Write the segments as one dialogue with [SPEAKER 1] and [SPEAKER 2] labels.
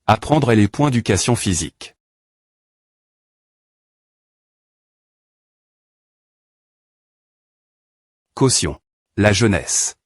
[SPEAKER 1] Apprendre les points d'éducation physique. Caution. La jeunesse.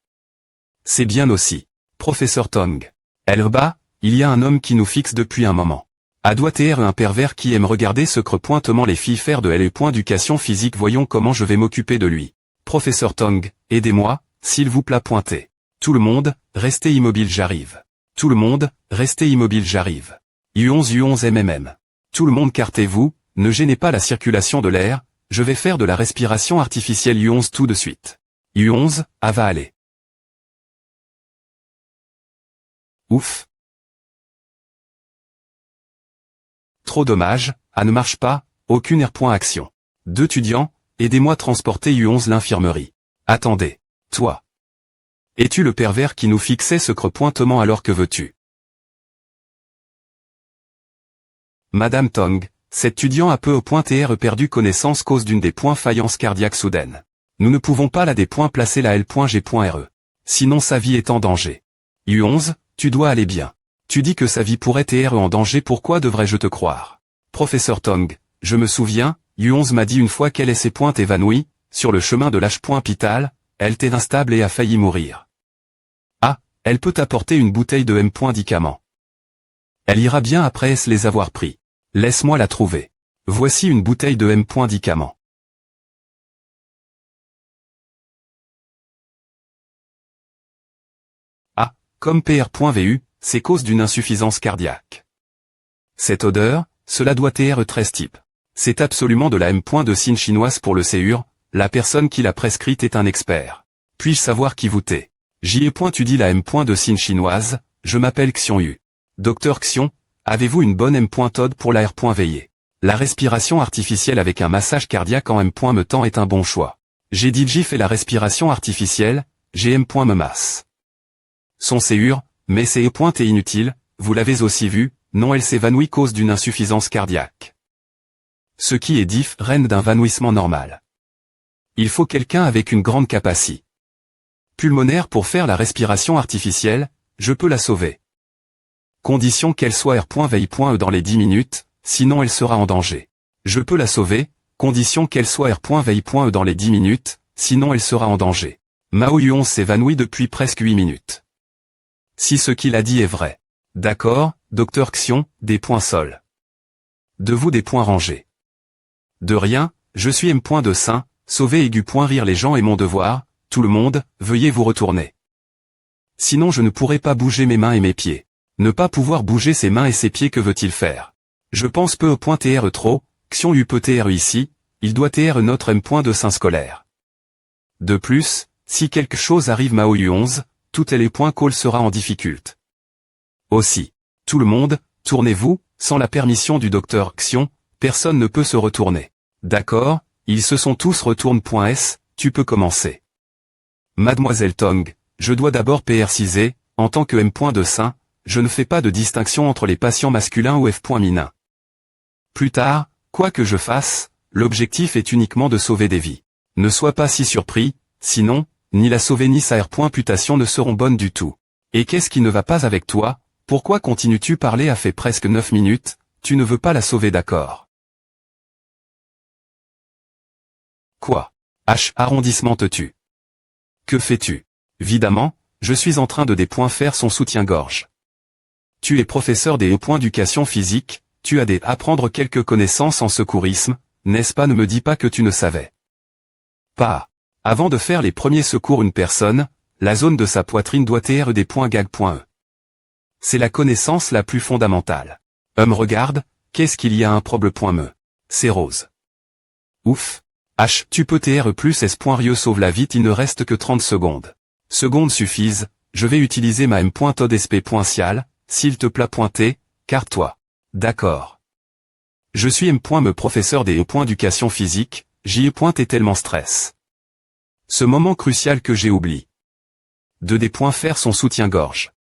[SPEAKER 1] C'est bien aussi. Professeur Tong. Elba, il y a un homme qui nous fixe depuis un moment. A doit être un pervers qui aime regarder secrètement les filles faire de les points d'éducation physique. Voyons comment je vais m'occuper de lui. Professeur Tong, aidez-moi, s'il vous plaît. Pointez. Tout le monde, restez immobile, j'arrive. Tout le monde, restez immobile, j'arrive. U11 MMM. Tout le monde, cartez-vous, ne gênez pas la circulation de l'air, je vais faire de la respiration artificielle U11 tout de suite. U11, va aller. Ouf. Trop dommage, ne marche pas, aucune action. 2 étudiants, aidez-moi transporter U11 l'infirmerie. Attendez. Toi. Es-tu le pervers qui nous fixait secrètement alors que veux-tu? Madame Tong, cet étudiant a peu au point perdu connaissance cause d'une des points faillance cardiaque soudaine. Nous ne pouvons pas la des points placer la L.G.re. Sinon sa vie est en danger. U11, tu dois aller bien. Tu dis que sa vie pourrait être en danger, pourquoi devrais-je te croire? Professeur Tong, je me souviens, U11 m'a dit une fois qu'elle s'est pointe évanouie, sur le chemin de l'H.hôpital, elle était instable et a failli mourir. Ah, elle peut apporter une bouteille de médicament. Elle ira bien après les avoir pris. Laisse-moi la trouver. Voici une bouteille de médicament. Ah, comme PR.vu, c'est cause d'une insuffisance cardiaque. Cette odeur, cela doit être très type. C'est absolument de la M. de signe chinoise pour le séur, la personne qui l'a prescrite est un expert. Puis-je savoir qui vous t'es? Tu dis la M. de signe chinoise, je m'appelle Xion Yu. Docteur Xion, avez-vous une bonne M. Todd pour la R.veillée? La respiration artificielle avec un massage cardiaque en M. me tend est un bon choix. J'ai dit fait la respiration artificielle, j'ai M. me masse. Son séur, mais c'est est inutile, vous l'avez aussi vu, non elle s'évanouit cause d'une insuffisance cardiaque. Ce qui est différent d'un évanouissement normal. Il faut quelqu'un avec une grande capacité pulmonaire pour faire la respiration artificielle, je peux la sauver. Condition qu'elle soit R.veille.e dans les 10 minutes, sinon elle sera en danger. Je peux la sauver, condition qu'elle soit R.veille.e dans les 10 minutes, sinon elle sera en danger. Mao Yuon s'évanouit depuis presque 8 minutes. Si ce qu'il a dit est vrai. D'accord, docteur Xion, des points sols. De vous des points rangés. De rien, je suis M. de Saint, sauver aigu. Rire les gens est mon devoir, tout le monde, veuillez vous retourner. Sinon je ne pourrai pas bouger mes mains et mes pieds. Ne pas pouvoir bouger ses mains et ses pieds, que veut-il faire? Je pense peu au point trop, Xion Yu peut ici, il doit notre M. de Saint scolaire. De plus, si quelque chose arrive Mao U11, toutes les points call sera en difficulté. Aussi. Tout le monde, tournez-vous, sans la permission du docteur Xion, personne ne peut se retourner. D'accord, ils se sont tous retourne.s, tu peux commencer. Mademoiselle Tong, je dois d'abord préciser, en tant que M. de Saint, je ne fais pas de distinction entre les patients masculins ou F.minins. Plus tard, quoi que je fasse, l'objectif est uniquement de sauver des vies. Ne sois pas si surpris, sinon, ni la sauver ni sa R.putation ne seront bonnes du tout. Et qu'est-ce qui ne va pas avec toi? Pourquoi continues-tu parler? A fait presque 9 minutes, tu ne veux pas la sauver, d'accord? Quoi? H. Arrondissement te tue. Que fais-tu? Évidemment, je suis en train de faire son soutien-gorge. Tu es professeur des points d'éducation physique, tu as apprendre quelques connaissances en secourisme, n'est-ce pas? Ne me dis pas que tu ne savais pas. Avant de faire les premiers secours une personne, la zone de sa poitrine doit être des points gag.e. C'est la connaissance la plus fondamentale. Regarde, qu'est-ce qu'il y a un problème.me? C'est rose. Ouf. H. Tu peux plus S.Rieux sauve la vie, il ne reste que 30 secondes. Secondes suffisent, je vais utiliser ma M.todsp.cial, s'il te plaît pointer, car toi. D'accord. Je suis M. me professeur des points d'éducation physique, j'y est tellement stress. Ce moment crucial que j'ai oublié. De des points faire son soutien-gorge.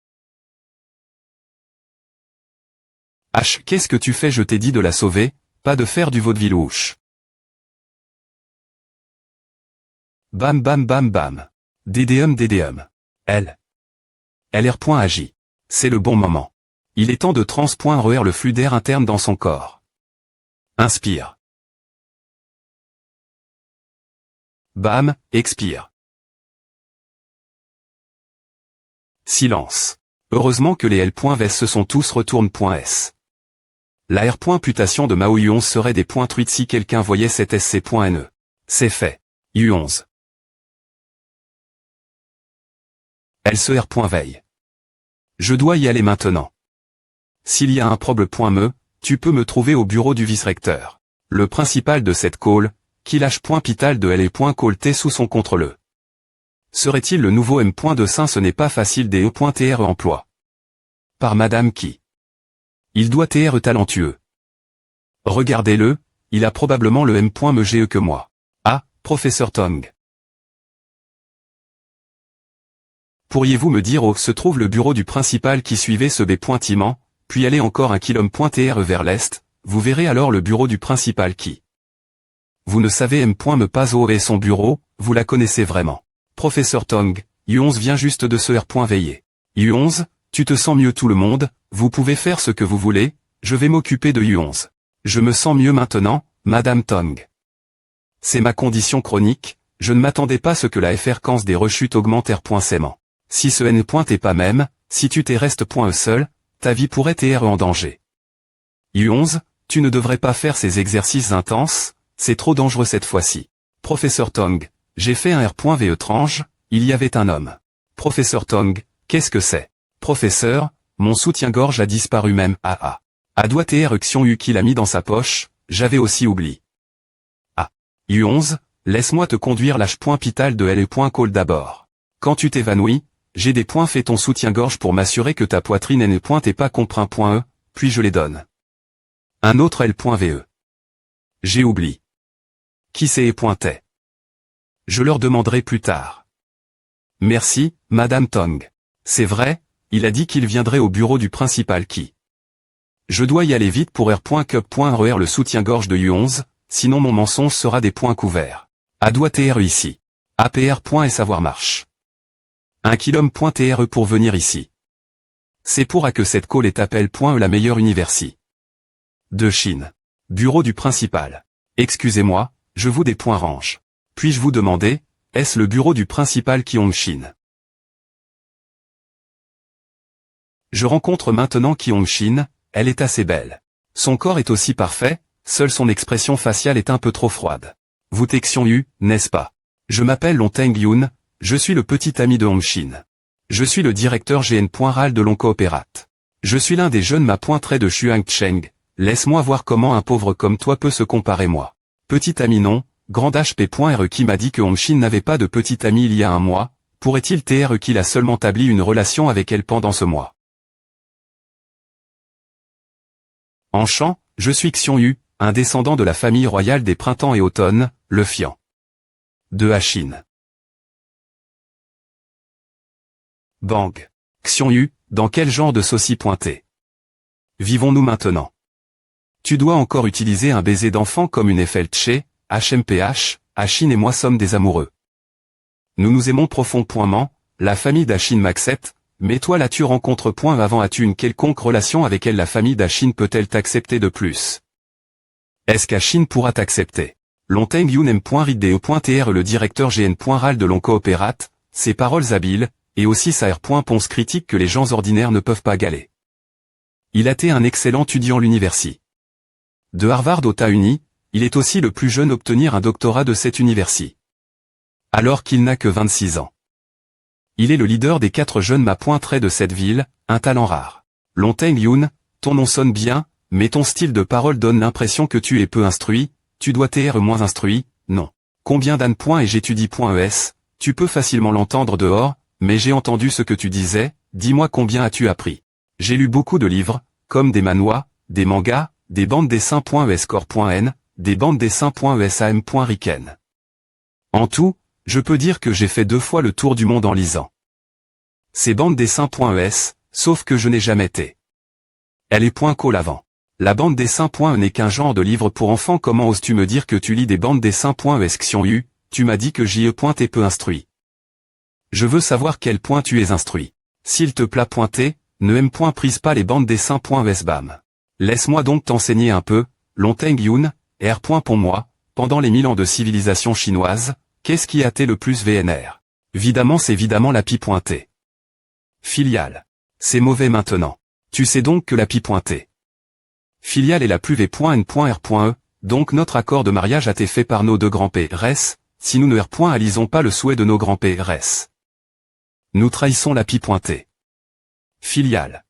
[SPEAKER 1] H. Qu'est-ce que tu fais? Je t'ai dit de la sauver, pas de faire du vaudeville-ouche. Bam bam bam bam. DDM. Elle. LR.agi. C'est le bon moment. Il est temps de trans.RER le flux d'air interne dans son corps. Inspire. Bam, expire. Silence. Heureusement que les L.Vs se sont tous retourne.s. La R.putation de Mao U11 serait des points truites si quelqu'un voyait cet SC.NE. C'est fait. U11. Elle se R.veille. Je dois y aller maintenant. S'il y a un problème.me, tu peux me trouver au bureau du vice-recteur. Le principal de cette call, qui lâche .pital de L.call T sous son contrôle. Serait-il le nouveau M. de Saint? Ce n'est pas facile des E.TR emploi. Par Madame qui. Il doit être talentueux. Regardez-le, il a probablement le M.MGE que moi. Ah, professeur Tong. Pourriez-vous me dire où se trouve le bureau du principal qui suivait ce B.Timent, puis allez encore 1 km/TR vers l'est, vous verrez alors le bureau du principal qui. Vous ne savez M.Me pas où est son bureau, vous la connaissez vraiment. Professeur Tong, U11 vient juste de se R.veiller. U11, tu te sens mieux tout le monde, vous pouvez faire ce que vous voulez, je vais m'occuper de U11. Je me sens mieux maintenant, Madame Tong. C'est ma condition chronique, je ne m'attendais pas à ce que la fréquence des rechutes augmente R.saiement. Si ce N. est pas même, si tu t'es restes.E seul, ta vie pourrait être en danger. U11, tu ne devrais pas faire ces exercices intenses, c'est trop dangereux cette fois-ci. Professeur Tong, j'ai fait un R.V étrange, il y avait un homme. Professeur Tong, qu'est-ce que c'est? Professeur, mon soutien-gorge a disparu même, ah. A doit être Xion Yu qui l'a mis dans sa poche, j'avais aussi oublié. Ah. U11, laisse-moi te conduire l'H.pital de L.call d'abord. Quand tu t'évanouis, j'ai des points fait ton soutien-gorge pour m'assurer que ta poitrine n'est pas compris.E, puis je les donne. Un autre L.VE. J'ai oublié. Qui c'est pointait? Je leur demanderai plus tard. Merci, Madame Tong. C'est vrai, il a dit qu'il viendrait au bureau du principal qui. Je dois y aller vite pour R.Cup.RER le soutien-gorge de U11, sinon mon mensonge sera des points couverts. A doit TR ici. APR. Et savoir marche. 1 km.TRE pour venir ici. C'est pour que cette call est appel.E la meilleure université de Chine. Bureau du principal. Excusez-moi, je vous des points range. Puis-je vous demander, est-ce le bureau du principal qui en Chine? Je rencontre maintenant Ki Hong-shin, elle est assez belle. Son corps est aussi parfait, seule son expression faciale est un peu trop froide. Vous Xion Yu, n'est-ce pas? Je m'appelle Long Teng Yun, je suis le petit ami de Hong-shin. Je suis le directeur GN.RAL de l'Oncoopérate. Je suis l'un des jeunes ma.trait de Xuang Cheng, laisse-moi voir comment un pauvre comme toi peut se comparer moi. Petit ami non, grand HP.RE qui m'a dit que Hong-shin n'avait pas de petit ami il y a un mois, pourrait-il TR qu'il a seulement établi une relation avec elle pendant ce mois? En chant, je suis Xion Yu, un descendant de la famille royale des printemps et automnes, le Fian. De Chine. Bang. Xion Yu, dans quel genre de saucis pointé vivons-nous maintenant? Tu dois encore utiliser un baiser d'enfant comme une FLTche, HMPH, Achine et moi sommes des amoureux. Nous nous aimons profondément, la famille d'Achine m'accepte, mais toi là tu rencontres point avant as-tu une quelconque relation avec elle? La famille d'Achine peut-elle t'accepter de plus? Est-ce qu'Achine pourra t'accepter? Long Teng Yun M.RIDE.TR le directeur GN.RAL de l'Oncoopérate, ses paroles habiles, et aussi sa R.Ponce critique que les gens ordinaires ne peuvent pas galer. Il a été un excellent étudiant à l'université de Harvard aux États-Unis, il est aussi le plus jeune à obtenir un doctorat de cette université. Alors qu'il n'a que 26 ans. Il est le leader des 4 jeunes ma.trait de cette ville, un talent rare. Long Teng Yun, ton nom sonne bien, mais ton style de parole donne l'impression que tu es peu instruit, tu dois être moins instruit, non. Combien d'ânes et j'étudie.es, tu peux facilement l'entendre dehors, mais j'ai entendu ce que tu disais, dis-moi combien as-tu appris. J'ai lu beaucoup de livres, comme des manhwas, des mangas, des bandes dessins.escore.n, des bandes dessins.esam.riken. En tout, je peux dire que j'ai fait 2 fois le tour du monde en lisant ces bandes dessins.es, sauf que je n'ai jamais été. Elle est .call avant. La bande dessin.e n'est qu'un genre de livre pour enfants. Comment oses-tu me dire que tu lis des bandes dessins.es Xion Yu, tu m'as dit que j'y t'es peu instruit. Je veux savoir quel point tu es instruit. S'il te plaît ne prise pas les bandes dessins.esbam. Laisse-moi donc t'enseigner un peu, Longteng Yun, R. Pour moi, pendant les 1000 ans de civilisation chinoise, qu'est-ce qui a été le plus VNR? C'est évidemment la pi.t. Filiale. C'est mauvais maintenant. Tu sais donc que la pi.t. Filiale est la plus v.n.r.e, donc notre accord de mariage a été fait par nos deux grands-pères, si nous ne alisons pas le souhait de nos grands-pères. Nous trahissons la pi.t. Filiale.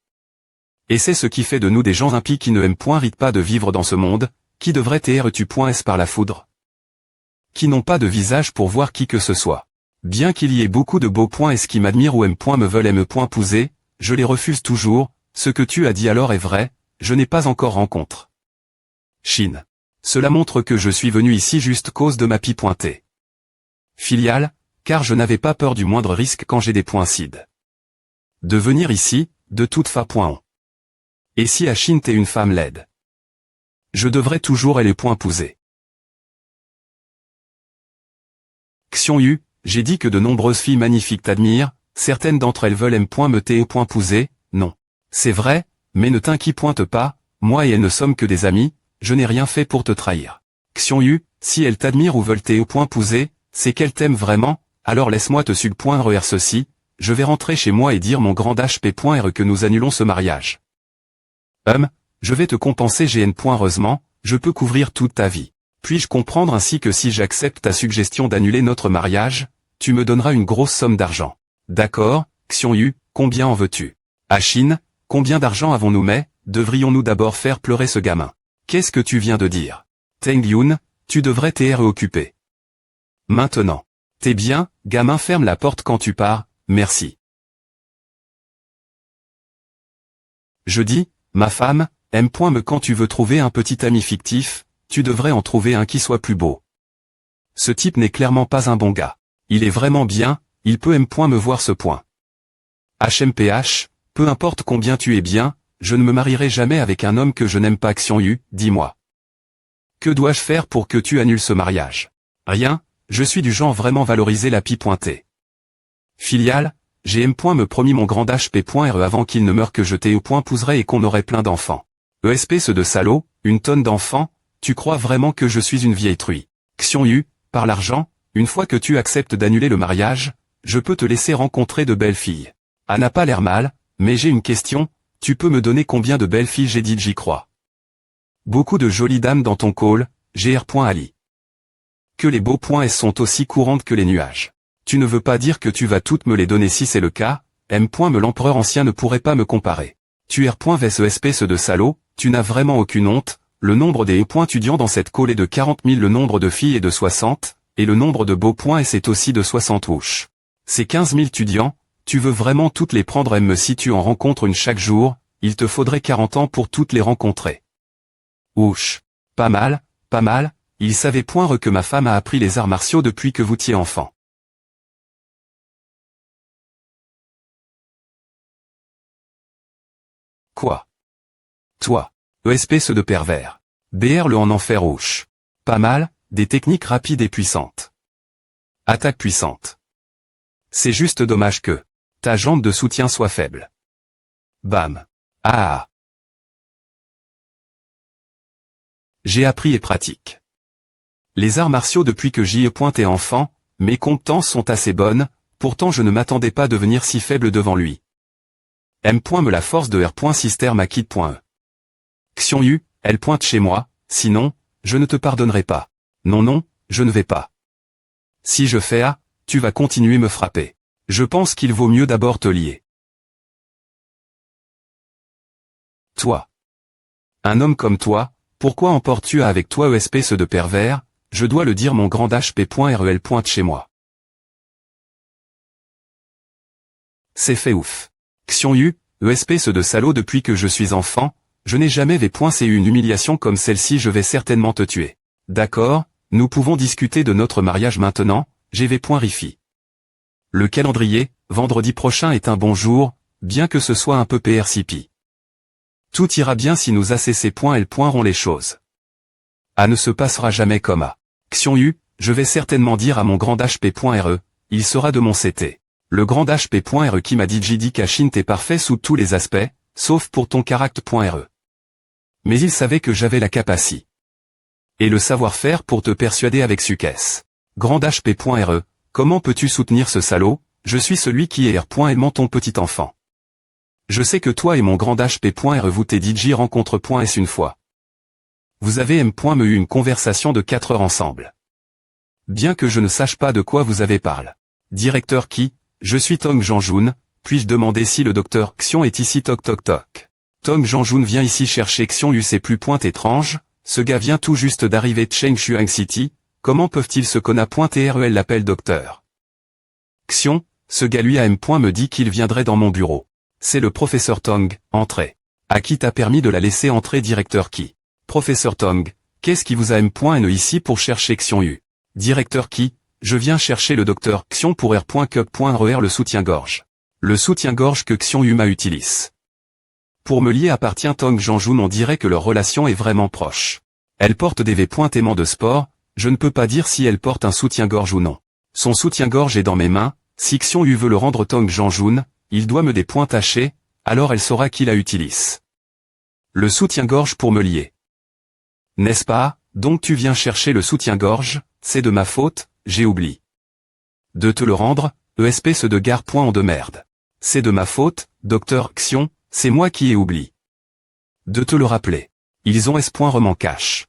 [SPEAKER 1] Et c'est ce qui fait de nous des gens impies qui ne ritent pas de vivre dans ce monde, qui devraient tu.s par la foudre. Qui n'ont pas de visage pour voir qui que ce soit. Bien qu'il y ait beaucoup de beaux .s qui m'admirent ou me veulent pouser, je les refuse toujours, ce que tu as dit alors est vrai, je n'ai pas encore rencontre. Chine. Cela montre que je suis venu ici juste cause de ma pi.t. Filiale, car je n'avais pas peur du moindre risque quand j'ai des cides. De venir ici, de toute fa.on. Et si à Chine t'es une femme laide? Je devrais toujours pouser. Xiong Yu, j'ai dit que de nombreuses filles magnifiques t'admirent, certaines d'entre elles veulent me pouser, non. C'est vrai, mais ne t'inquiète pas, moi et elles ne sommes que des amis, je n'ai rien fait pour te trahir. Xiong Yu, si elles t'admirent ou veulent pouser, c'est qu'elles t'aiment vraiment, alors laisse-moi te suggérer ceci, je vais rentrer chez moi et dire mon grand HP.re que nous annulons ce mariage. Je vais te compenser heureusement, je peux couvrir toute ta vie. Puis-je comprendre ainsi que si j'accepte ta suggestion d'annuler notre mariage, tu me donneras une grosse somme d'argent. D'accord, Xiong Yu, combien en veux-tu? À Chine, combien d'argent avons-nous mais, devrions-nous d'abord faire pleurer ce gamin? Qu'est-ce que tu viens de dire? Teng Yun, tu devrais t'être occupé. Maintenant. T'es bien, gamin, ferme la porte quand tu pars, merci. Je dis, ma femme, me quand tu veux trouver un petit ami fictif, tu devrais en trouver un qui soit plus beau. Ce type n'est clairement pas un bon gars. Il est vraiment bien, il peut me voir ce point. HMPH, peu importe combien tu es bien, je ne me marierai jamais avec un homme que je n'aime pas. Xiong Yu, dis-moi. Que dois-je faire pour que tu annules ce mariage? Rien, je suis du genre vraiment valoriser la pi.t. Filiale, j'ai me promis mon grand HP.re avant qu'il ne meure que je pouserai et qu'on aurait plein d'enfants. Espèce de salaud, une tonne d'enfants, tu crois vraiment que je suis une vieille truie? Xiong Yu, par l'argent, une fois que tu acceptes d'annuler le mariage, je peux te laisser rencontrer de belles filles. Ah, n'a pas l'air mal, mais j'ai une question, tu peux me donner combien de belles filles? J'ai dit j'y crois. Beaucoup de jolies dames dans ton call, gr.ali. Que les beaux S sont aussi courantes que les nuages. Tu ne veux pas dire que tu vas toutes me les donner? Si c'est le cas, me l'empereur ancien ne pourrait pas me comparer. Tu espèce de salaud, tu n'as vraiment aucune honte, le nombre des étudiants dans cette call est de 40 000, le nombre de filles est de 60, et le nombre de beaux S est aussi de 60 ouch. C'est 15 000 étudiants, tu veux vraiment toutes les prendre? Si tu en rencontres une chaque jour, il te faudrait 40 ans pour toutes les rencontrer. Ouch. Pas mal, il savait que ma femme a appris les arts martiaux depuis que vous étiez enfant. Quoi? Toi. Espèce de pervers. BR le en enfer ouch. Pas mal, des techniques rapides et puissantes. Attaque puissante. C'est juste dommage que ta jambe de soutien soit faible. Bam. Ah. J'ai appris et pratique les arts martiaux depuis que j'y ai enfant, mes compétences sont assez bonnes, pourtant je ne m'attendais pas à devenir si faible devant lui. Me la force de R. Sister Makid.e. Xiong Yu, elle pointe chez moi, sinon, je ne te pardonnerai pas. Non, je ne vais pas. Si je fais A, tu vas continuer me frapper. Je pense qu'il vaut mieux d'abord te lier. Toi. Un homme comme toi, pourquoi emportes-tu avec toi espèce de pervers? Je dois le dire, mon grand HP.rel pointe chez moi. C'est fait ouf. Xiong Yu, espèce de salaud, depuis que je suis enfant, je n'ai jamais vu une humiliation comme celle-ci, je vais certainement te tuer. D'accord, nous pouvons discuter de notre mariage maintenant, rifi. Le calendrier, vendredi prochain est un bon jour, bien que ce soit un peu PRCP. Tout ira bien si nous ACC.L. les choses. A ne se passera jamais comme A. Xiong Yu, je vais certainement dire à mon grand HP.re, il sera de mon CT. Le grand HP.re qui m'a dit JD Cashin t'es parfait sous tous les aspects, sauf pour ton caractère.re. Mais il savait que j'avais la capacité. Et le savoir-faire pour te persuader avec succès. Grand HP.re, comment peux-tu soutenir ce salaud? Je suis celui qui est R.aimant ton petit enfant. Je sais que toi et mon grand HP.re vous t'es DJ rencontre.s une fois. Vous avez M.me eu une conversation de 4 heures ensemble. Bien que je ne sache pas de quoi vous avez parlé. Directeur qui? Je suis Tong Janjun, puis-je demander si le docteur Xion est ici toc toc toc. Tong Janjun vient ici chercher Xion Yu c'est plus point étrange, ce gars vient tout juste d'arriver de Chengshuang City, comment peuvent-ils se conna.trel l'appelle docteur. Xion, ce gars lui a me dit qu'il viendrait dans mon bureau. C'est le professeur Tong, entrez. À qui t'a permis de la laisser entrer directeur qui? Professeur Tong, qu'est-ce qui vous a me ici pour chercher Xion Yu? Directeur qui? Je viens chercher le docteur Xion pour R.Cup.RER le soutien-gorge. Le soutien-gorge que Xion Yu m'a utilise. Pour me lier appartient Tong Janjun on dirait que leur relation est vraiment proche. Elle porte des V.aimants de sport, je ne peux pas dire si elle porte un soutien-gorge ou non. Son soutien-gorge est dans mes mains, si Xion Yu veut le rendre Tong Janjun, il doit me des points tachés, alors elle saura qui la utilise. Le soutien-gorge pour me lier. N'est-ce pas, donc tu viens chercher le soutien-gorge, c'est de ma faute, j'ai oublié. De te le rendre, espèce de gare-point de merde. C'est de ma faute, docteur Xion, c'est moi qui ai oublié. De te le rappeler. Ils ont S.reman cache.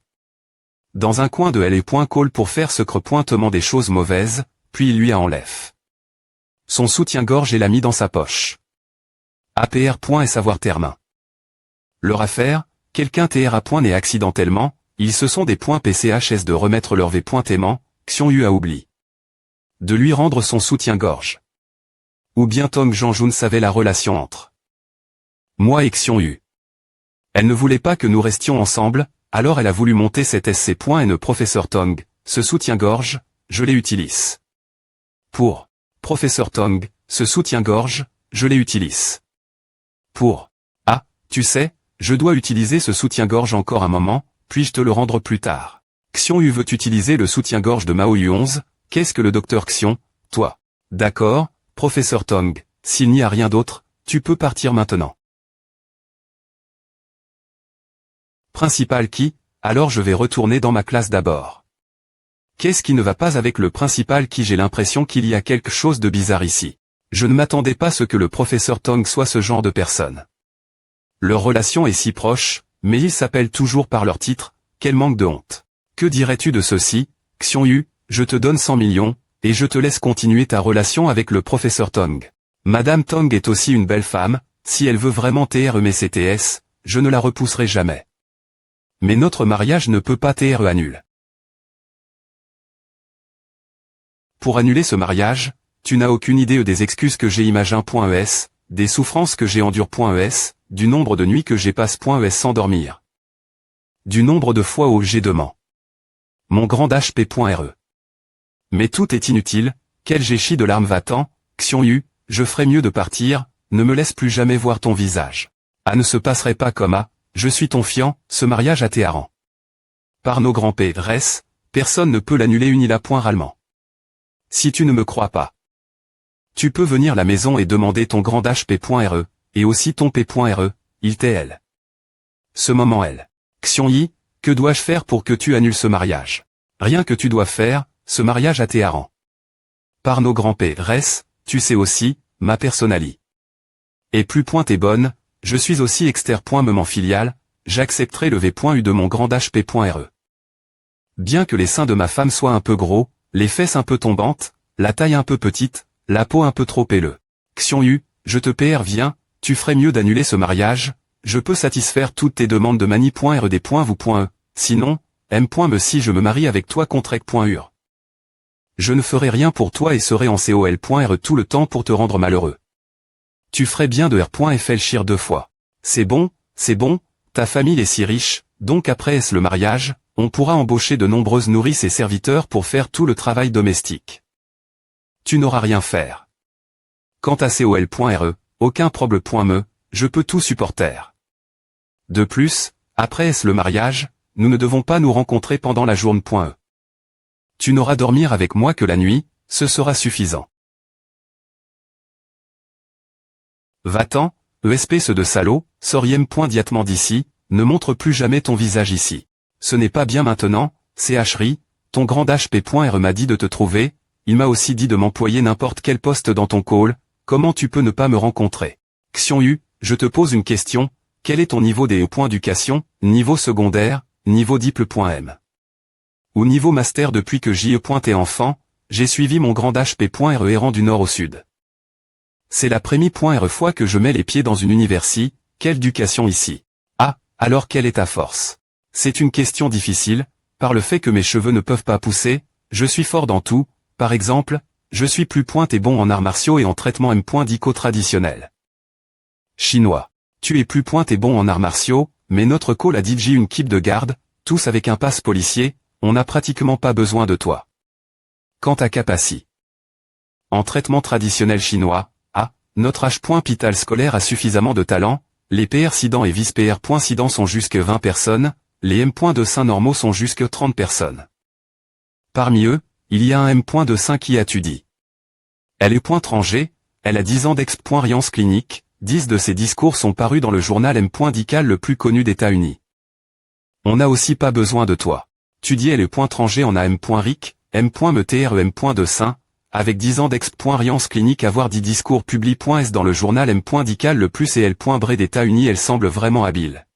[SPEAKER 1] Dans un coin de L.call pour faire ce crepointement des choses mauvaises, puis il lui a enlève. Son soutien-gorge et l'a mis dans sa poche. APR. Et savoir termin. Leur affaire, quelqu'un TR né accidentellement, ils se sont des points PCHS de remettre leur V.aimant, Xion Yu a oublié. De lui rendre son soutien-gorge. Ou bien Tong Janjun savait la relation entre moi et Xion Yu. Elle ne voulait pas que nous restions ensemble, alors elle a voulu monter cet SC. Et le professeur Tong, ce soutien-gorge, je l'ai utilise. Pour professeur Tong, ce soutien-gorge, je l'ai utilise. Pour tu sais, je dois utiliser ce soutien-gorge encore un moment, puis-je te le rendre plus tard. Xion Yu veut utiliser le soutien-gorge de Mao Yu 11, qu'est-ce que le docteur Xion, toi? D'accord, professeur Tong, s'il n'y a rien d'autre, tu peux partir maintenant. Principal qui? Alors je vais retourner dans ma classe d'abord. Qu'est-ce qui ne va pas avec le principal qui? J'ai l'impression qu'il y a quelque chose de bizarre ici. Je ne m'attendais pas à ce que le professeur Tong soit ce genre de personne. Leur relation est si proche, mais ils s'appellent toujours par leur titre, quel manque de honte. Que dirais-tu de ceci, Xion Yu, je te donne 100 millions, et je te laisse continuer ta relation avec le professeur Tong. Madame Tong est aussi une belle femme, si elle veut vraiment TRMCTS, je ne la repousserai jamais. Mais notre mariage ne peut pas annule. Pour annuler ce mariage, tu n'as aucune idée des excuses que j'ai imagin.es, des souffrances que j'ai endure.es, du nombre de nuits que j'ai passe.es sans dormir. Du nombre de fois où j'ai demandé. Mon grand HP.re. Mais tout est inutile, quel géchis de larmes va-t'en, Xion Yu, je ferais mieux de partir, ne me laisse plus jamais voir ton visage. Ne se passerait pas comme je suis ton fiant, ce mariage à Téhéran. Par nos grands pères, personne ne peut l'annuler unilatéralement. Si tu ne me crois pas, tu peux venir à la maison et demander ton grand HP.re, et aussi ton P.re, il t'est. Ce moment Xion Yi, que dois-je faire pour que tu annules ce mariage? Rien que tu dois faire, ce mariage à Téhéran. Par nos grands pères, tu sais aussi, ma personnalité. Et plus point est bonne, je suis aussi exter.me filiale, j'accepterai le V.U de mon grand HP.re. Bien que les seins de ma femme soient un peu gros, les fesses un peu tombantes, la taille un peu petite, la peau un peu trop pelleux. Xion Yu, je te viens, tu ferais mieux d'annuler ce mariage, je peux satisfaire toutes tes demandes de mani.re des.vous.e, sinon, m.me si je me marie avec toi contre.ur. Je ne ferai rien pour toi et serai en col.re tout le temps pour te rendre malheureux. Tu ferais bien de r.fl 2 fois. C'est bon, ta famille est si riche, donc après le mariage, on pourra embaucher de nombreuses nourrices et serviteurs pour faire tout le travail domestique. Tu n'auras rien faire. Quant à col.re, aucun problème.me, je peux tout supporter. De plus, après le mariage, nous ne devons pas nous rencontrer pendant la journée.e. Tu n'auras dormir avec moi que la nuit, ce sera suffisant. Va-t'en, ESP de salaud, soriem. Diatement d'ici, ne montre plus jamais ton visage ici. Ce n'est pas bien maintenant, CHRI, ton grand HP.R m'a dit de te trouver, il m'a aussi dit de m'employer n'importe quel poste dans ton call, comment tu peux ne pas me rencontrer? Xion Yu, je te pose une question, quel est ton niveau d'éducation, niveau secondaire, niveau diple.m? Ou niveau master? Depuis que j'y.t'es enfant, j'ai suivi mon grand HP.R errant du nord au sud. C'est la première fois que je mets les pieds dans une université, quelle éducation ici? Ah, alors quelle est ta force? C'est une question difficile, par le fait que mes cheveux ne peuvent pas pousser, je suis fort dans tout, par exemple, je suis plus et bon en arts martiaux et en traitement dico traditionnel. Chinois. Tu es plus et bon en arts martiaux, mais notre call a DJ une équipe de garde, tous avec un passe policier, on n'a pratiquement pas besoin de toi. Quant à Capaci. En traitement traditionnel chinois, notre H.Pital scolaire a suffisamment de talent, les PR-sidans et vice-PR.sidans sont jusque 20 personnes, les M.de normaux sont jusque 30 personnes. Parmi eux, il y a un M.de qui étudie. Elle est étranger, elle a 10 ans d'expérience clinique, 10 de ses discours sont parus dans le journal M.dical le plus connu d'États-Unis. On n'a aussi pas besoin de toi. Tu dis elle est étranger en a M.ric, M.metre M.de avec 10 ans d'expérience clinique avoir 10 discours publis.s dans le journal M.dical le plus et L.bre d'États-Unis elle semble vraiment habile.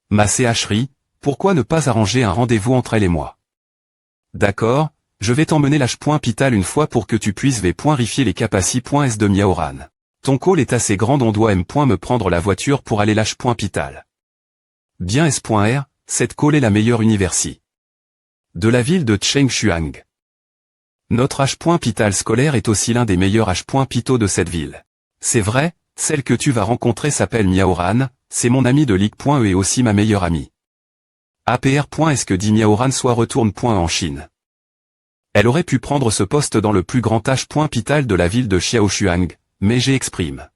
[SPEAKER 1] Ma CHRI, pourquoi ne pas arranger un rendez-vous entre elle et moi? D'accord, je vais t'emmener l'H.Pital une fois pour que tu puisses vérifier les capacités.s de Miaoran. Ton call est assez grand on doit me prendre la voiture pour aller l'H.Pital. Bien S.R, cette call est la meilleure université de la ville de Chengshuang. Notre H.Pital scolaire est aussi l'un des meilleurs H.Pito de cette ville. C'est vrai, celle que tu vas rencontrer s'appelle Miaoran, c'est mon ami de Ligue.E et aussi ma meilleure amie. APR. Est-ce que dit Miaoran soit retourne. En Chine. Elle aurait pu prendre ce poste dans le plus grand H.Pital de la ville de Xiaoshuang, mais j'exprime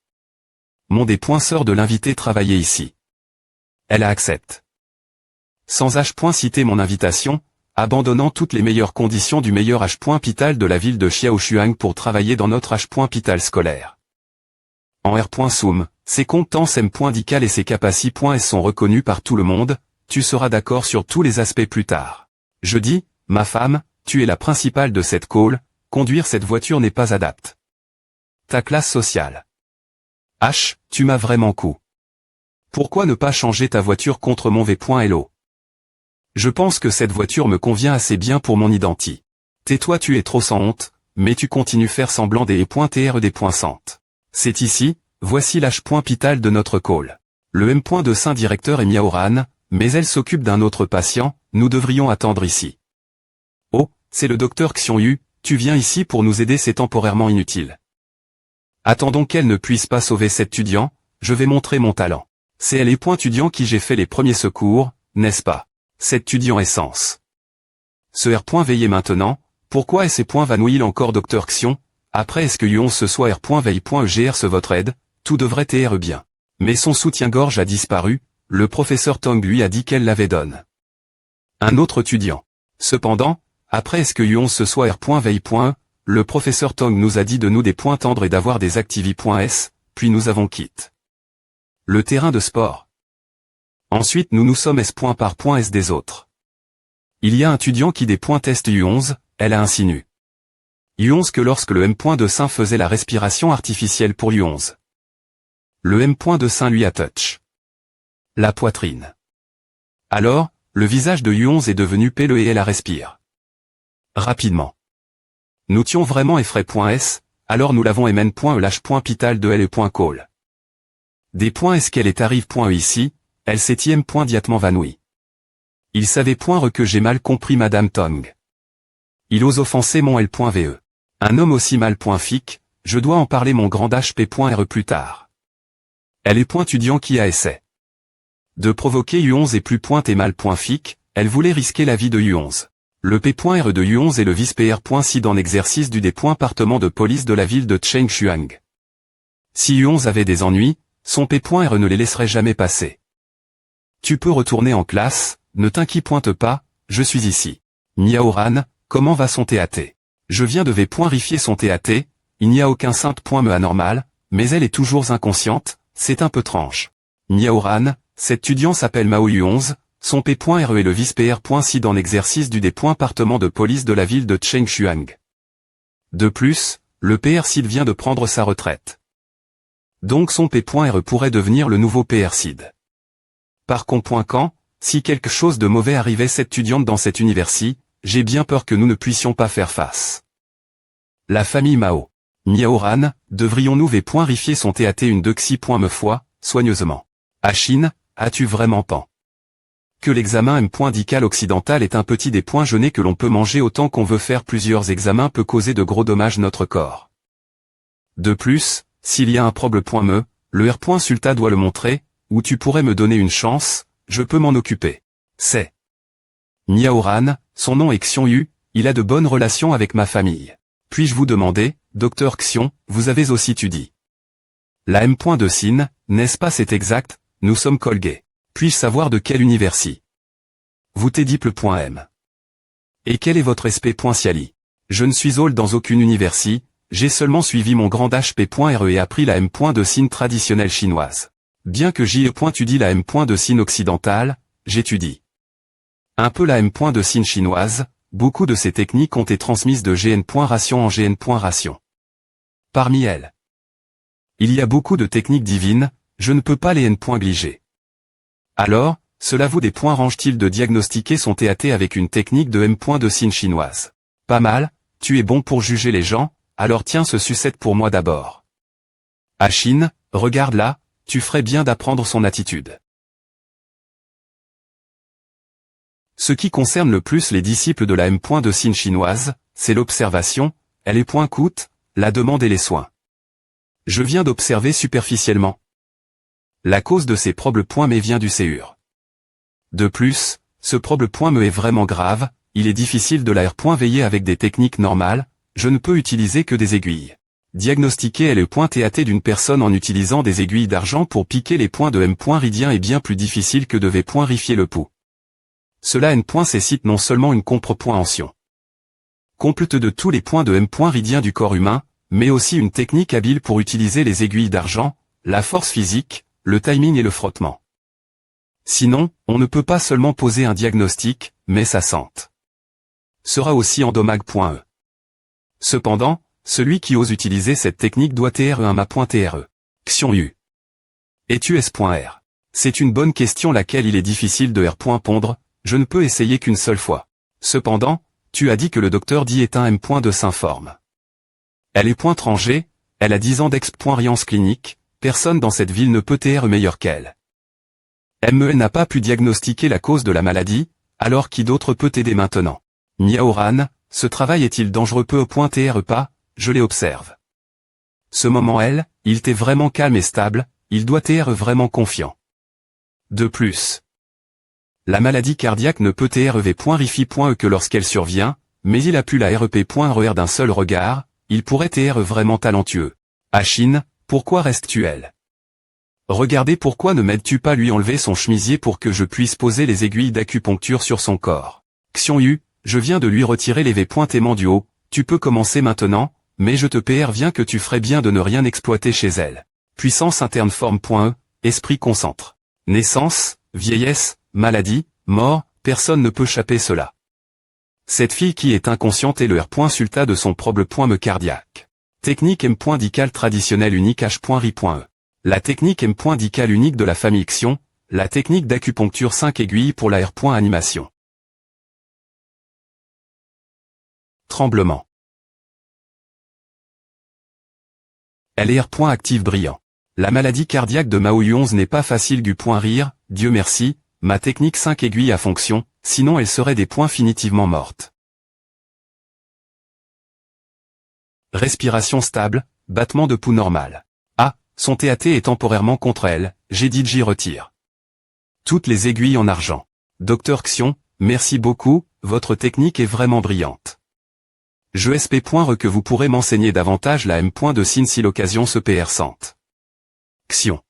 [SPEAKER 1] mon sœur de l'inviter travailler ici. Elle a accepté. Sans H. Citer mon invitation, abandonnant toutes les meilleures conditions du meilleur H.Pital de la ville de Xiaoshuang pour travailler dans notre H.Pital scolaire. En R.Soum, ses compétences M.dical et ses capacités.s sont reconnus par tout le monde, tu seras d'accord sur tous les aspects plus tard. Je dis, ma femme, tu es la principale de cette call, conduire cette voiture n'est pas adapté. Ta classe sociale. H, tu m'as vraiment coup. Pourquoi ne pas changer ta voiture contre mon V.Lo? Je pense que cette voiture me convient assez bien pour mon identité. Tais-toi, tu es trop sans honte, mais tu continues faire semblant des E.TR des points sentes. C'est ici, voici l'H.Pital de notre call. Le M.de directeur est Miaoran, mais elle s'occupe d'un autre patient, nous devrions attendre ici. Oh, c'est le docteur Xion Yu, tu viens ici pour nous aider, c'est temporairement inutile. Attendons qu'elle ne puisse pas sauver cet étudiant, je vais montrer mon talent. C'est elle étudiant qui j'ai fait les premiers secours, n'est-ce pas? Cet étudiant essence. Ce R. Veillez maintenant, pourquoi est-ce vanouille encore docteur Xion? Après est-ce que Yuon ce soit R. Veille.egr ce votre aide, tout devrait être bien. Mais son soutien-gorge a disparu, le professeur Tong lui a dit qu'elle l'avait donne. Un autre étudiant. Cependant, après est-ce que Yuon ce soit R. Veille. Le professeur Tong nous a dit de nous des points tendres et d'avoir des activités.s, puis nous avons quitté le terrain de sport. Ensuite nous sommes S. Par S des autres. Il y a un étudiant qui des points test U11, elle a insinué. U11 que lorsque le M.de faisait la respiration artificielle pour U11. Le M.de lui a touch la poitrine. Alors, le visage de U11 est devenu pâle et elle a respire rapidement. Nous tions vraiment effraie.s, alors nous l'avons mn.lh.pital de l.call. Des points est-ce qu'elle est arrive.e ici, elle s'est diatement vanouie. Il savait que j'ai mal compris Madame Tong. Il ose offenser mon L.ve. Un homme aussi mal.fic, je dois en parler mon grand HP.re plus tard. Elle est étudiant qui a essayé de provoquer U11 et plus et mal.fic, elle voulait risquer la vie de U11. Le P.re de U11 est le vice-PR.sid en exercice du département de police de la ville de Chengshuang. Si U11 avait des ennuis, son P.re ne les laisserait jamais passer. Tu peux retourner en classe, ne t'inquiète pas, je suis ici. Miaoran, comment va son TAT? Je viens de vérifier son TAT, il n'y a aucun simple point anormal, mais elle est toujours inconsciente, c'est un peu tranche. Niaoran, cet étudiant s'appelle Mao Yu11, son P.RE est le vice-PR.SID en exercice du département de police de la ville de Chengshuang. De plus, le PR-SID vient de prendre sa retraite. Donc son P.RE pourrait devenir le nouveau PR-SID. Par conséquent, si quelque chose de mauvais arrivait cette étudiante dans cette université, j'ai bien peur que nous ne puissions pas faire face. La famille Mao. Niaoran, devrions-nous vérifier son TAT une dexi. Me foi, soigneusement. Achine, as-tu vraiment pan? Que l'examen M.Dical occidental est un petit des points jeûnés que l'on peut manger autant qu'on veut faire plusieurs examens peut causer de gros dommages notre corps. De plus, s'il y a un problème, le R.Sulta doit le montrer, ou tu pourrais me donner une chance, je peux m'en occuper. C'est Niaoran, son nom est Xiongyu, il a de bonnes relations avec ma famille. Puis-je vous demander, docteur Xion, vous avez aussi étudié la M. de Sin, n'est-ce pas c'est exact, nous sommes colgués. Puis-je savoir de quelle université vous t'es diple.m. Et quel est votre SP.Ciali? Je ne suis dans aucune université, j'ai seulement suivi mon grand HP.RE et appris la M. de Sin traditionnelle chinoise. Bien que j'y étudie la M. de Sin occidentale, j'étudie un peu la M. de Sin chinoise, beaucoup de ces techniques ont été transmises de GN.ration en GN.ration. Parmi elles, il y a beaucoup de techniques divines, je ne peux pas les N.gliger. Alors, cela vaut des points range-t-il de diagnostiquer son TAT avec une technique de M. de Sin chinoise. Pas mal, tu es bon pour juger les gens, alors tiens ce sucette pour moi d'abord. Achine, regarde là, tu ferais bien d'apprendre son attitude. Ce qui concerne le plus les disciples de la M. de Sin chinoise, c'est l'observation, elle est point coûte, la demande et les soins. Je viens d'observer superficiellement. La cause de ces problèmes vient du séur. De plus, ce problème est vraiment grave, il est difficile de la veiller avec des techniques normales, je ne peux utiliser que des aiguilles. Diagnostiquer le point TAT d'une personne en utilisant des aiguilles d'argent pour piquer les points de M. Ridien est bien plus difficile que de vérifier le pouls. Cela N.cite non seulement une compréhension complète de tous les points de M. Ridien du corps humain, mais aussi une technique habile pour utiliser les aiguilles d'argent, la force physique, le timing et le frottement. Sinon, on ne peut pas seulement poser un diagnostic, mais sa santé sera aussi endommage.e. Cependant, celui qui ose utiliser cette technique doit être un ma.re. Xiongyu. Es-tu S.R? C'est une bonne question laquelle il est difficile de pondre, je ne peux essayer qu'une seule fois. Cependant, tu as dit que le docteur dit est un M. de Saint-Forme. Elle est .rangée, elle a 10 ans d'expérience clinique, personne dans cette ville ne peut être meilleur qu'elle. MEL n'a pas pu diagnostiquer la cause de la maladie, alors qui d'autre peut aider maintenant? Niaoran, ce travail est-il dangereux peu.re pas, je les observe. Ce moment il t'est vraiment calme et stable, il doit être vraiment confiant. De plus, la maladie cardiaque ne peut être que lorsqu'elle survient, mais il a pu la REP.RER d'un seul regard, il pourrait être vraiment talentueux. Achine, pourquoi restes-tu elle? Regardez pourquoi ne m'aides-tu pas lui enlever son chemisier pour que je puisse poser les aiguilles d'acupuncture sur son corps? Xiongyu, je viens de lui retirer les V.aimants du haut, tu peux commencer maintenant, mais je te préviens que tu ferais bien de ne rien exploiter chez elle. Puissance interne forme.e, esprit concentre. Naissance, vieillesse, maladie, mort, personne ne peut échapper cela. Cette fille qui est inconsciente est le R.Sulta de son problème cardiaque. Technique M.Dical traditionnelle unique H.ri.e. La technique M.Dical unique de la famille Xion, la technique d'acupuncture 5 aiguilles pour la R.animation. Tremblement. Elle est R.active brillant. La maladie cardiaque de Mao Yu11 n'est pas facile du point rire, Dieu merci, ma technique 5 aiguilles a fonction, sinon elle serait des points finitivement morte. Respiration stable, battement de pouls normal. Ah, son TAT est temporairement contre elle, j'ai dit j'y retire. Toutes les aiguilles en argent. Docteur Xion, merci beaucoup, votre technique est vraiment brillante. Je espère que vous pourrez m'enseigner davantage la M. de Sin si l'occasion se présente. Xion.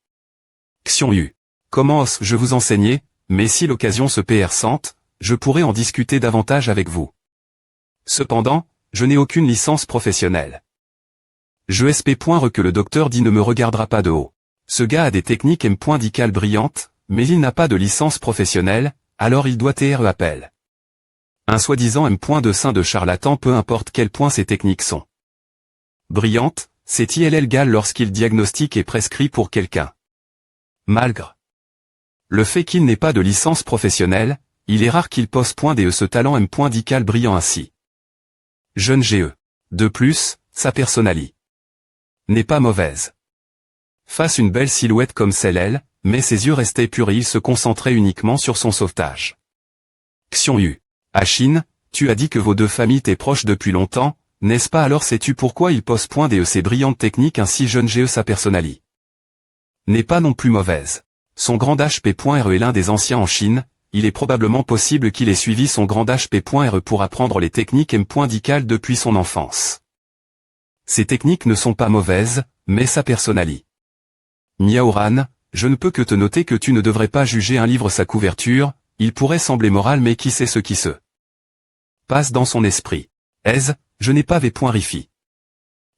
[SPEAKER 1] Xiongyu. Comment ose-je vous enseigner, mais si l'occasion se présente, je pourrais en discuter davantage avec vous. Cependant, je n'ai aucune licence professionnelle. Je SP. Que le docteur dit ne me regardera pas de haut. Ce gars a des techniques M.Dical brillantes, mais il n'a pas de licence professionnelle, alors il doit TRE appel. Un soi-disant M. de sein de charlatan, peu importe quel point ces techniques sont brillantes, c'est illégal lorsqu'il diagnostique et prescrit pour quelqu'un. Malgré le fait qu'il n'ait pas de licence professionnelle, il est rare qu'il pose .de ce talent M.Dical brillant ainsi. Jeune GE. De plus, sa personnalité n'est pas mauvaise. Face une belle silhouette comme celle-elle, mais ses yeux restaient purs et il se concentrait uniquement sur son sauvetage. Xiongyu. Achine, tu as dit que vos deux familles étaient proches depuis longtemps, n'est-ce pas? Alors sais-tu pourquoi il pose .de ces brillantes techniques ainsi? Jeune GE. Sa personnalité n'est pas non plus mauvaise. Son grand HP.re est l'un des anciens en Chine, il est probablement possible qu'il ait suivi son grand HP.re pour apprendre les techniques M.Dical depuis son enfance. Ces techniques ne sont pas mauvaises, mais sa personnalité. Miaoran, je ne peux que te noter que tu ne devrais pas juger un livre sa couverture, il pourrait sembler moral mais qui sait ce qui se passe dans son esprit. Je n'ai pas V.Rifi.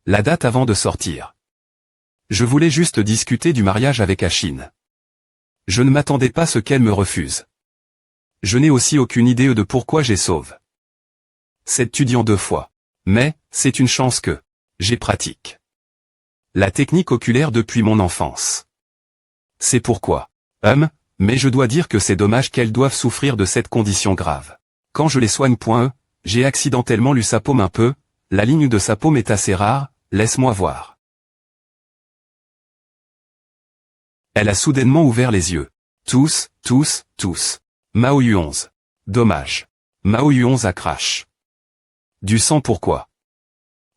[SPEAKER 1] La date avant de sortir. Je voulais juste discuter du mariage avec Achine. Je ne m'attendais pas à ce qu'elle me refuse. Je n'ai aussi aucune idée de pourquoi j'ai sauve cet étudiant 2 fois. Mais, c'est une chance que j'ai pratique la technique oculaire depuis mon enfance. C'est pourquoi. Mais je dois dire que c'est dommage qu'elles doivent souffrir de cette condition grave. Quand je les soigne. J'ai accidentellement lu sa paume un peu, la ligne de sa paume est assez rare, laisse-moi voir. Elle a soudainement ouvert les yeux. Tous. Mao Yu 11. Dommage. Mao Yu 11 a crash. Du sang pourquoi?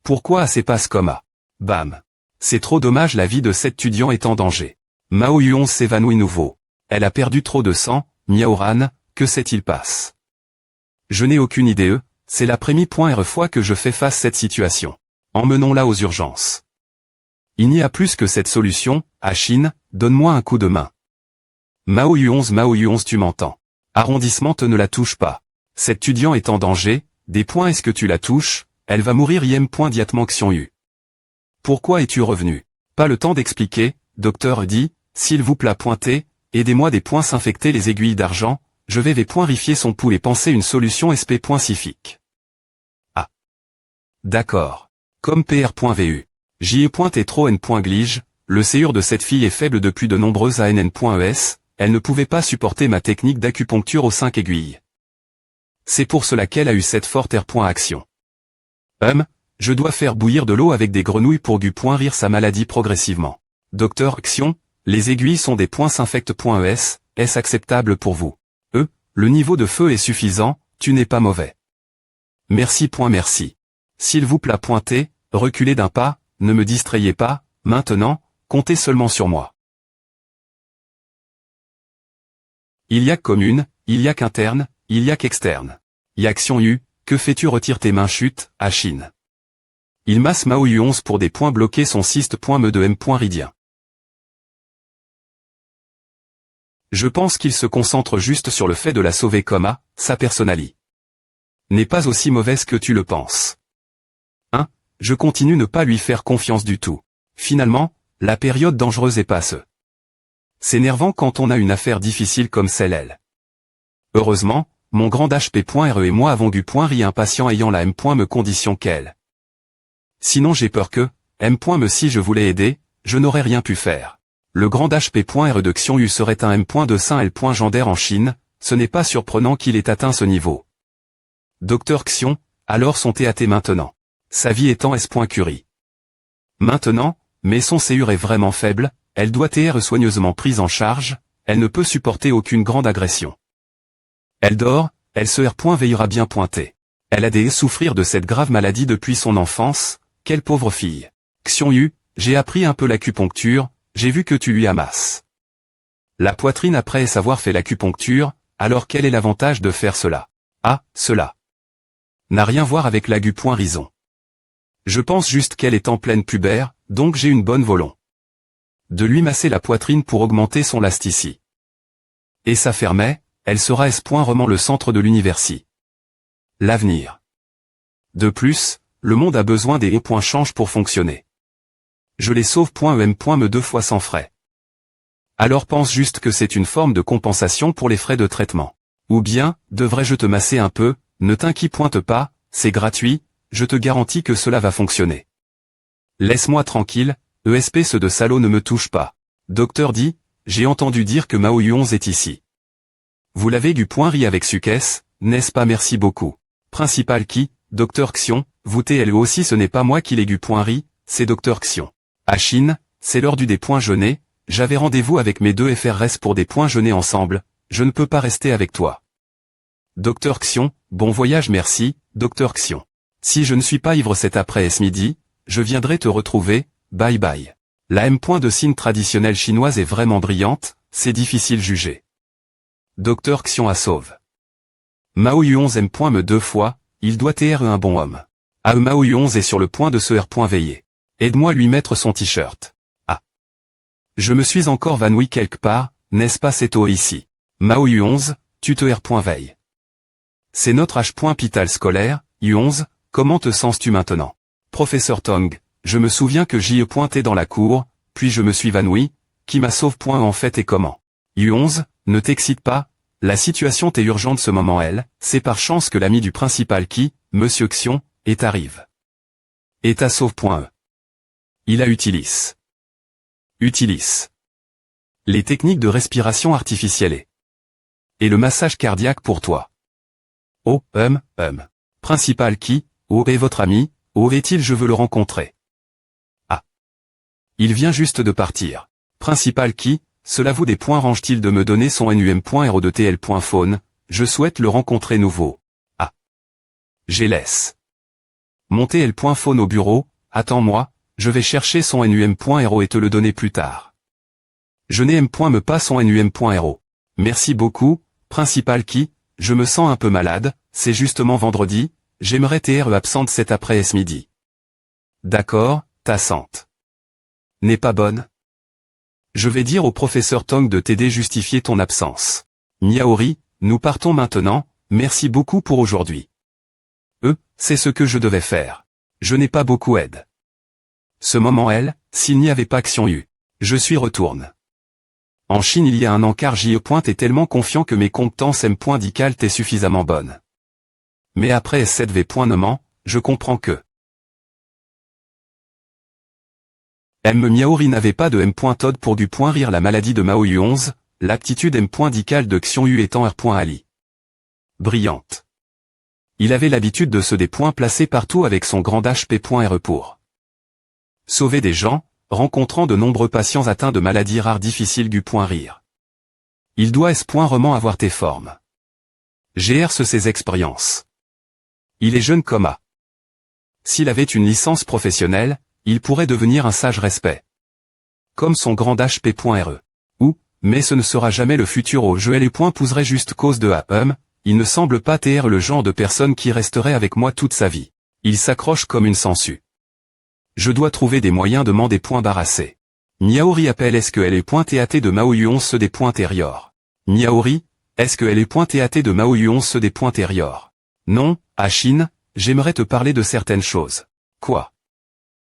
[SPEAKER 1] Pourquoi assez passe comme à? Bam. C'est trop dommage, la vie de cet étudiant est en danger. Mao Yu 11 s'évanouit nouveau. Elle a perdu trop de sang, Miaoran, que s'est-il passe? Je n'ai aucune idée, c'est la première fois que je fais face à cette situation. Emmenons-la aux urgences. Il n'y a plus que cette solution, Achine, donne-moi un coup de main. Mao Yu 11 tu m'entends. Arrondissement ne la touche pas. Cet étudiant est en danger, des points est-ce que tu la touches, elle va mourir Diatement Xiongyu. Pourquoi es-tu revenu? Pas le temps d'expliquer, docteur dit, s'il vous plaît aidez-moi des points s'infecter les aiguilles d'argent, je vais rifier son pouls et penser une solution SP.Sifique. Ah. D'accord. Comme PR.vu. JE.N.Glige, le séur de cette fille est faible depuis de nombreuses ANN.ES, elle ne pouvait pas supporter ma technique d'acupuncture aux 5 aiguilles. C'est pour cela qu'elle a eu cette forte action. Je dois faire bouillir de l'eau avec des grenouilles pour rire sa maladie progressivement. Docteur Xion, les aiguilles sont des points s'infecte.es, est-ce acceptable pour vous? Le niveau de feu est suffisant, tu n'es pas mauvais. Merci. S'il vous plaît reculez d'un pas, ne me distrayez pas, maintenant, comptez seulement sur moi. Il y a commune, il y a qu'interne, il y a qu'externe. Xiongyu, que fais-tu? Retire tes mains, chute, Achine. Il masse Mao Yu 11 pour des points bloqués son cyste.me de M.Ridien. Je pense qu'il se concentre juste sur le fait de la sauver sa personnalité n'est pas aussi mauvaise que tu le penses. Je continue ne pas lui faire confiance du tout. Finalement, la période dangereuse est passe. C'est énervant quand on a une affaire difficile comme celle-là. Heureusement, mon grand HP.re et moi avons ri un patient ayant la M.me condition qu'elle. Sinon j'ai peur que, M.me si je voulais aider, je n'aurais rien pu faire. Le grand HP.re de Xiongyu serait un M. de Saint L. Gender en Chine, ce n'est pas surprenant qu'il ait atteint ce niveau. Docteur Xion, alors son TAT maintenant. Sa vie étant S.Curie. Maintenant, mais son séur est vraiment faible, elle doit être soigneusement prise en charge, elle ne peut supporter aucune grande agression. Elle dort, elle se veillera bien pointer. Elle a souffrir de cette grave maladie depuis son enfance, quelle pauvre fille. Xiongyu, j'ai appris un peu l'acupuncture, j'ai vu que tu lui amasses la poitrine après avoir fait l'acupuncture, alors quel est l'avantage de faire cela? Ah, cela n'a rien à voir avec l'agu.rison. Je pense juste qu'elle est en pleine pubère, donc j'ai une bonne volonté de lui masser la poitrine pour augmenter son lasticité. Et ça fermait, elle sera vraiment le centre de l'université. L'avenir. De plus, le monde a besoin des points change pour fonctionner. Je les sauve. .em.me 2 fois sans frais. Alors pense juste que c'est une forme de compensation pour les frais de traitement. Ou bien, devrais-je te masser un peu? Ne t'inquiète pas, c'est gratuit, je te garantis que cela va fonctionner. Laisse-moi tranquille, ESP ce de salaud ne me touche pas. Docteur dit, j'ai entendu dire que Mao Yuonz est ici. Vous l'avez du point ri avec succès, n'est-ce pas? Merci beaucoup. Principal qui, Docteur Xion, vous TLE aussi ce n'est pas moi qui l'ai du point ri, c'est Docteur Xion. Chine, c'est l'heure du des points jeûnés, j'avais rendez-vous avec mes deux FRS pour des points jeûnés ensemble, je ne peux pas rester avec toi. Docteur Xion, bon voyage merci, Docteur Xion. Si je ne suis pas ivre cet après-midi, je viendrai te retrouver, bye bye. La M. de signe traditionnelle chinoise est vraiment brillante, c'est difficile juger. Docteur Xion à sauve. Mao Yuonz M. me 2 fois, il doit être un bon homme. Mao Yuonz est sur le point de se veiller. Aide-moi lui mettre son t-shirt. Je me suis encore vanouie quelque part, n'est-ce pas? C'est tôt ici. Mao Yuonz, tu te veille. C'est notre H. scolaire, Yuonz, comment te sens-tu maintenant? Professeur Tong, je me souviens que j'y ai pointé dans la cour, puis je me suis vanouie, qui m'a sauve. En fait et comment? Yuonz, ne t'excite pas, la situation t'est urgente ce moment c'est par chance que l'ami du principal qui, Monsieur Xion, arrive. Et ta sauve. Il a utilise les techniques de respiration artificielle et le massage cardiaque pour toi. Oh, Principal qui, où est votre ami, où est-il? Je veux le rencontrer. Il vient juste de partir. Principal qui, cela vaut des points range-t-il de me donner son NUM.RO de TL.phone, je souhaite le rencontrer nouveau. J'ai laisse. Monter L.phone au bureau, attends-moi, je vais chercher son NUM.RO et te le donner plus tard. Je n'ai me pas son NUM.RO. Merci beaucoup, Principal qui, je me sens un peu malade, c'est justement vendredi, j'aimerais être absente cet après-midi. D'accord, ta santé n'est pas bonne? Je vais dire au professeur Tong de t'aider justifier ton absence. Niaori, nous partons maintenant, merci beaucoup pour aujourd'hui. C'est ce que je devais faire. Je n'ai pas beaucoup aide. Ce moment s'il n'y avait pas Xion Yu. Je suis retourne. En Chine il y a un an car j'y est tellement confiant que mes compétences M.Dical t'est suffisamment bonnes. Mais après S7V. Nommant, je comprends que Miaori n'avait pas de M.Todd pour du point rire la maladie de Mao Yuonz, l'aptitude M.Dical de Xion Yu étant R.Ali. Brillante. Il avait l'habitude de se des points placés partout avec son grand HP.RE pour sauver des gens, rencontrant de nombreux patients atteints de maladies rares difficiles du point rire. Il doit vraiment avoir tes formes. GR ses expériences. Il est jeune comme A. S'il avait une licence professionnelle, il pourrait devenir un sage respect. Comme son grand HP.RE. Mais ce ne sera jamais le futur au jeu et les points pousseraient juste cause de il ne semble pas être le genre de personne qui resterait avec moi toute sa vie. Il s'accroche comme une sangsue. Je dois trouver des moyens de m'en des points barrasser. Niaori appelle est-ce que elle est TAT de Mao Yuonz ceux des points intérieurs. Niaori, est-ce que elle est TAT de Mao Yuonz ceux des points intérieurs. Non, Chine, j'aimerais te parler de certaines choses. Quoi?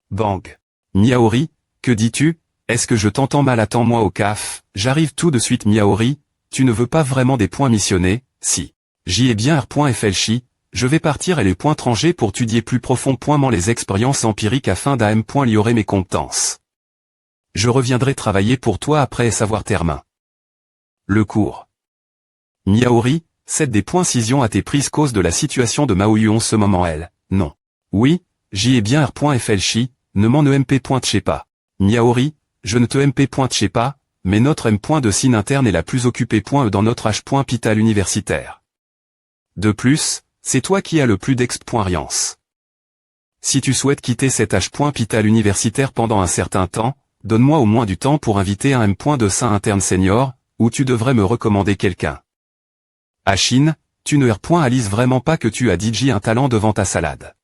[SPEAKER 1] Bang. Niaori, que dis-tu? Est-ce que je t'entends mal? Attends-moi au CAF, j'arrive tout de suite. Niaori, tu ne veux pas vraiment des points missionnés? Si. J'y ai bien R.FLCHI, je vais partir et les points étrangers pour étudier plus profondément les expériences empiriques afin d'améliorer mes compétences. Je reviendrai travailler pour toi après savoir tes mains. Le cours. Niaori, 7 des points cision à tes prises cause de la situation de Mao Yuonz ce moment non. Oui, j'y ai bien R.FLCHI, ne m'en MP.tchez pas. Niaori, je ne te MP.tchez pas, mais notre M. de signe interne est la plus occupée. Dans notre H.pital universitaire. De plus, c'est toi qui as le plus d'expérience. Si tu souhaites quitter cet H.pital universitaire pendant un certain temps, donne-moi au moins du temps pour inviter un M. de sein interne senior, ou tu devrais me recommander quelqu'un. Chine, tu ne réalises vraiment pas que tu as DJ un talent devant ta salade.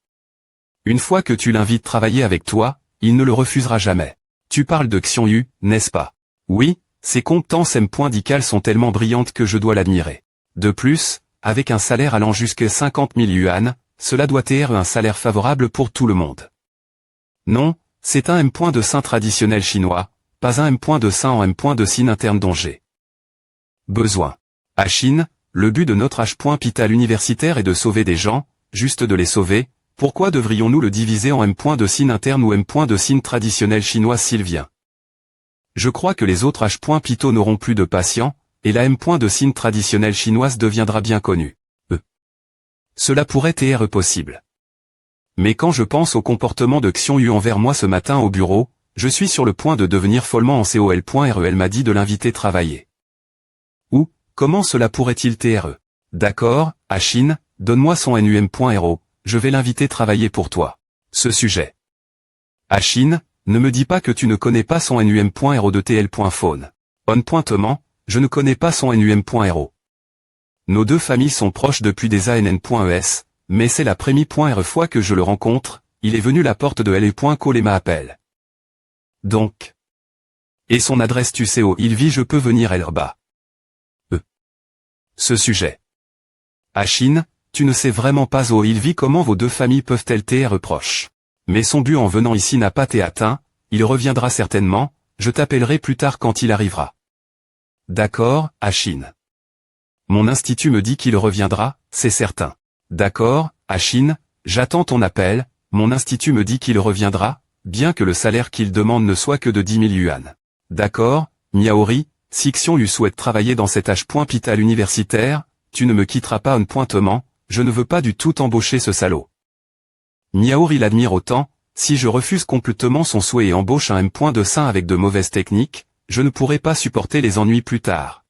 [SPEAKER 1] Une fois que tu l'invites travailler avec toi, il ne le refusera jamais. Tu parles de Xion Yu, n'est-ce pas? Oui, ses compétences M.Dical sont tellement brillantes que je dois l'admirer. De plus, avec un salaire allant jusqu'à 50 000 yuan, cela doit être un salaire favorable pour tout le monde. Non, C'est un M. de Sin traditionnel chinois, pas un M. de Sin en M. de Sin interne dongé. Besoin. À Chine, le but de notre hôpital universitaire est de sauver des gens, juste de les sauver. Pourquoi devrions-nous le diviser en M. de Sin interne ou M. de Sin traditionnel chinois s'il vient? Je crois que les autres hôpitaux n'auront plus de patients, et la M. de Sin traditionnelle chinoise deviendra bien connue. Cela pourrait être possible. Mais quand je pense au comportement de Xiong Yu envers moi ce matin au bureau, je suis sur le point de devenir follement en col. Elle m'a dit de l'inviter travailler. Ou, comment cela pourrait-il être? D'accord, à Chine, donne-moi son NUM.RO, je vais l'inviter travailler pour toi. Ce sujet. À Chine, ne me dis pas que tu ne connais pas son NUM.RO de TL.phone. On-pointement, je ne connais pas son NUM.RO. Nos deux familles sont proches depuis des ANN.ES, mais c'est la première fois que je le rencontre, il est venu la porte de LE.call et m'appelle. Donc. Et son adresse tu sais où il vit, je peux venir là-bas. Ce sujet. À Chine, tu ne sais vraiment pas où il vit, comment vos deux familles peuvent-elles être proches. Mais son but en venant ici n'a pas été atteint, il reviendra certainement, je t'appellerai plus tard quand il arrivera. D'accord, à Chine. Mon institut me dit qu'il reviendra, c'est certain. D'accord, à Chine, j'attends ton appel, mon institut me dit qu'il reviendra, bien que le salaire qu'il demande ne soit que de 10 000 yuan. D'accord, Miaori, si Xiong Yu souhaite travailler dans cet hôpital universitaire, tu ne me quitteras pas pointement, je ne veux pas du tout embaucher ce salaud. Miaori l'admire autant, si je refuse complètement son souhait et embauche un M. de Sin avec de mauvaises techniques, je ne pourrai pas supporter les ennuis plus tard.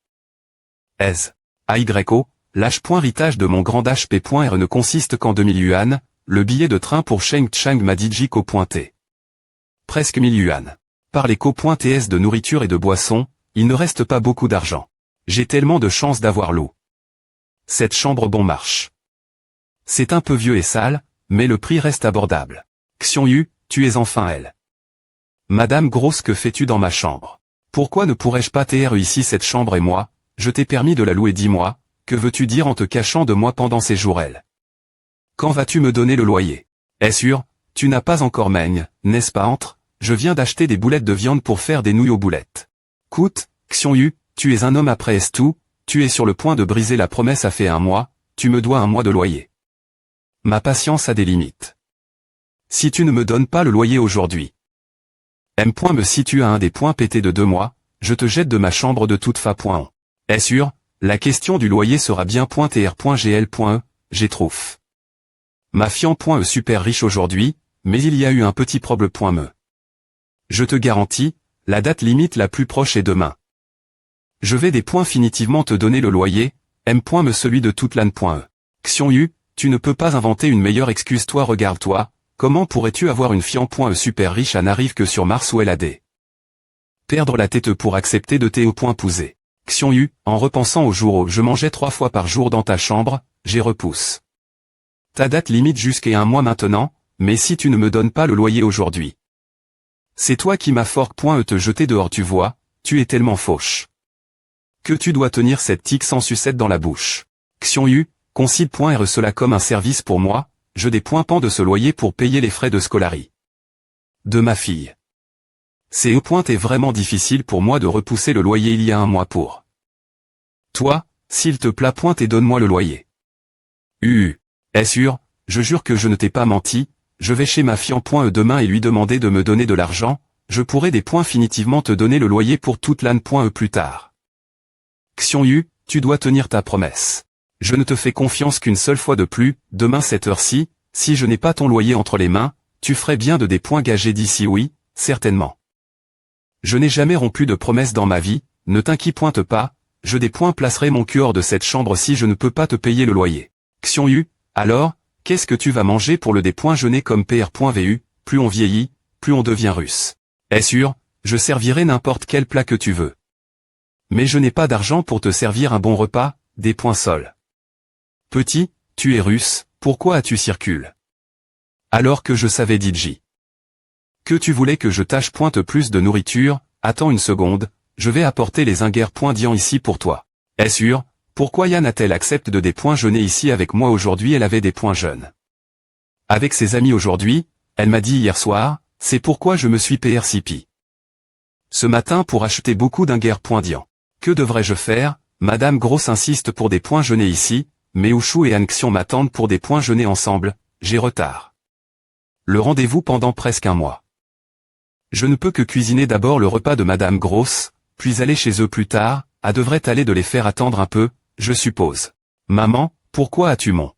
[SPEAKER 1] AYO, l'H.ritage de mon grand HP.R ne consiste qu'en 2000 yuan, le billet de train pour Cheng Chang m'a dit J-Co.T. Presque 1000 yuan. Par les co.TS de nourriture et de boissons, il ne reste pas beaucoup d'argent. J'ai tellement de chance d'avoir l'eau. Cette chambre bon marche. C'est un peu vieux et sale, mais le prix reste abordable. Xiong Yu, tu es enfin elle. Madame Grosse, que fais-tu dans ma chambre? Pourquoi ne pourrais-je pas t'être ici cette chambre et moi? Je t'ai permis de la louer, dis-moi, que veux-tu dire en te cachant de moi pendant ces jours elle? Quand vas-tu me donner le loyer? Est-ce sûr, tu n'as pas encore maigne, n'est-ce pas entre? Je viens d'acheter des boulettes de viande pour faire des nouilles aux boulettes. Coute, Xiong Yu, tu es un homme après est tout, tu es sur le point de briser la promesse a fait 1 mois, tu me dois 1 mois de loyer. Ma patience a des limites. Si tu ne me donnes pas le loyer aujourd'hui, M. me situe à un des points pétés de 2 mois, je te jette de ma chambre de toute fa. Est sûr, la question du loyer sera bien .tr.gl.e, j'ai trouf. Ma fian.e super riche aujourd'hui, mais il y a eu un petit problème.me. Je te garantis, la date limite la plus proche est demain. Je vais définitivement te donner le loyer, M. me celui de toute l'âne.e. Xiong Yu, tu ne peux pas inventer une meilleure excuse, toi regarde-toi, comment pourrais-tu avoir une fian.e super riche à n'arrive que sur Mars ou LAD? Perdre la tête pour accepter de pouser. Xiong Yu, en repensant au jour où je mangeais 3 fois par jour dans ta chambre, j'ai repousse. Ta date limite jusqu'à 1 mois maintenant, mais si tu ne me donnes pas le loyer aujourd'hui. C'est toi qui m'as te jeter dehors, tu vois, tu es tellement fauche. Que tu dois tenir cette tique sans sucette dans la bouche. Xiong Yu, considère cela comme un service pour moi, je dépends de ce loyer pour payer les frais de scolarie de ma fille. C'est est vraiment difficile pour moi de repousser le loyer il y a 1 mois pour. Toi, s'il te plaît et donne-moi le loyer. Est-ce sûr, je jure que je ne t'ai pas menti, je vais chez ma fian.e demain et lui demander de me donner de l'argent, je pourrai définitivement te donner le loyer pour toute l'âne.e plus tard. Xiong Yu, tu dois tenir ta promesse. Je ne te fais confiance qu'une seule fois de plus, demain cette heure-ci, si je n'ai pas ton loyer entre les mains, tu ferais bien de des points gagés d'ici oui, certainement. Je n'ai jamais rompu de promesse dans ma vie, ne t'inquiète pas, je placerai mon cul hors de cette chambre si je ne peux pas te payer le loyer. Xiong Yu, alors, qu'est-ce que tu vas manger pour le jeûner comme PR.vu, plus on vieillit, plus on devient russe. Est-ce sûr, je servirai n'importe quel plat que tu veux. Mais je n'ai pas d'argent pour te servir un bon repas, sol. Petit, tu es russe, pourquoi as-tu circulé? Alors que je savais DJ. Que tu voulais que je tâche pointe plus de nourriture, attends une seconde, je vais apporter les ingers.dian ici pour toi. Est-ce sûr, pourquoi Yann a-t-elle accepté de jeûner ici avec moi aujourd'hui? Elle avait des jeunes. Avec ses amis aujourd'hui, elle m'a dit hier soir, c'est pourquoi je me suis PRCP. Ce matin pour acheter beaucoup d'inguer.dian. Que devrais-je faire? Madame Grosse insiste pour des points jeûnés ici, mais Ouchou et Anxion m'attendent pour des points jeûnés ensemble, j'ai retard. Le rendez-vous pendant presque un mois. Je ne peux que cuisiner d'abord le repas de Madame Grosse, puis aller chez eux plus tard, devrait aller de les faire attendre un peu, je suppose. Maman, pourquoi as-tu mon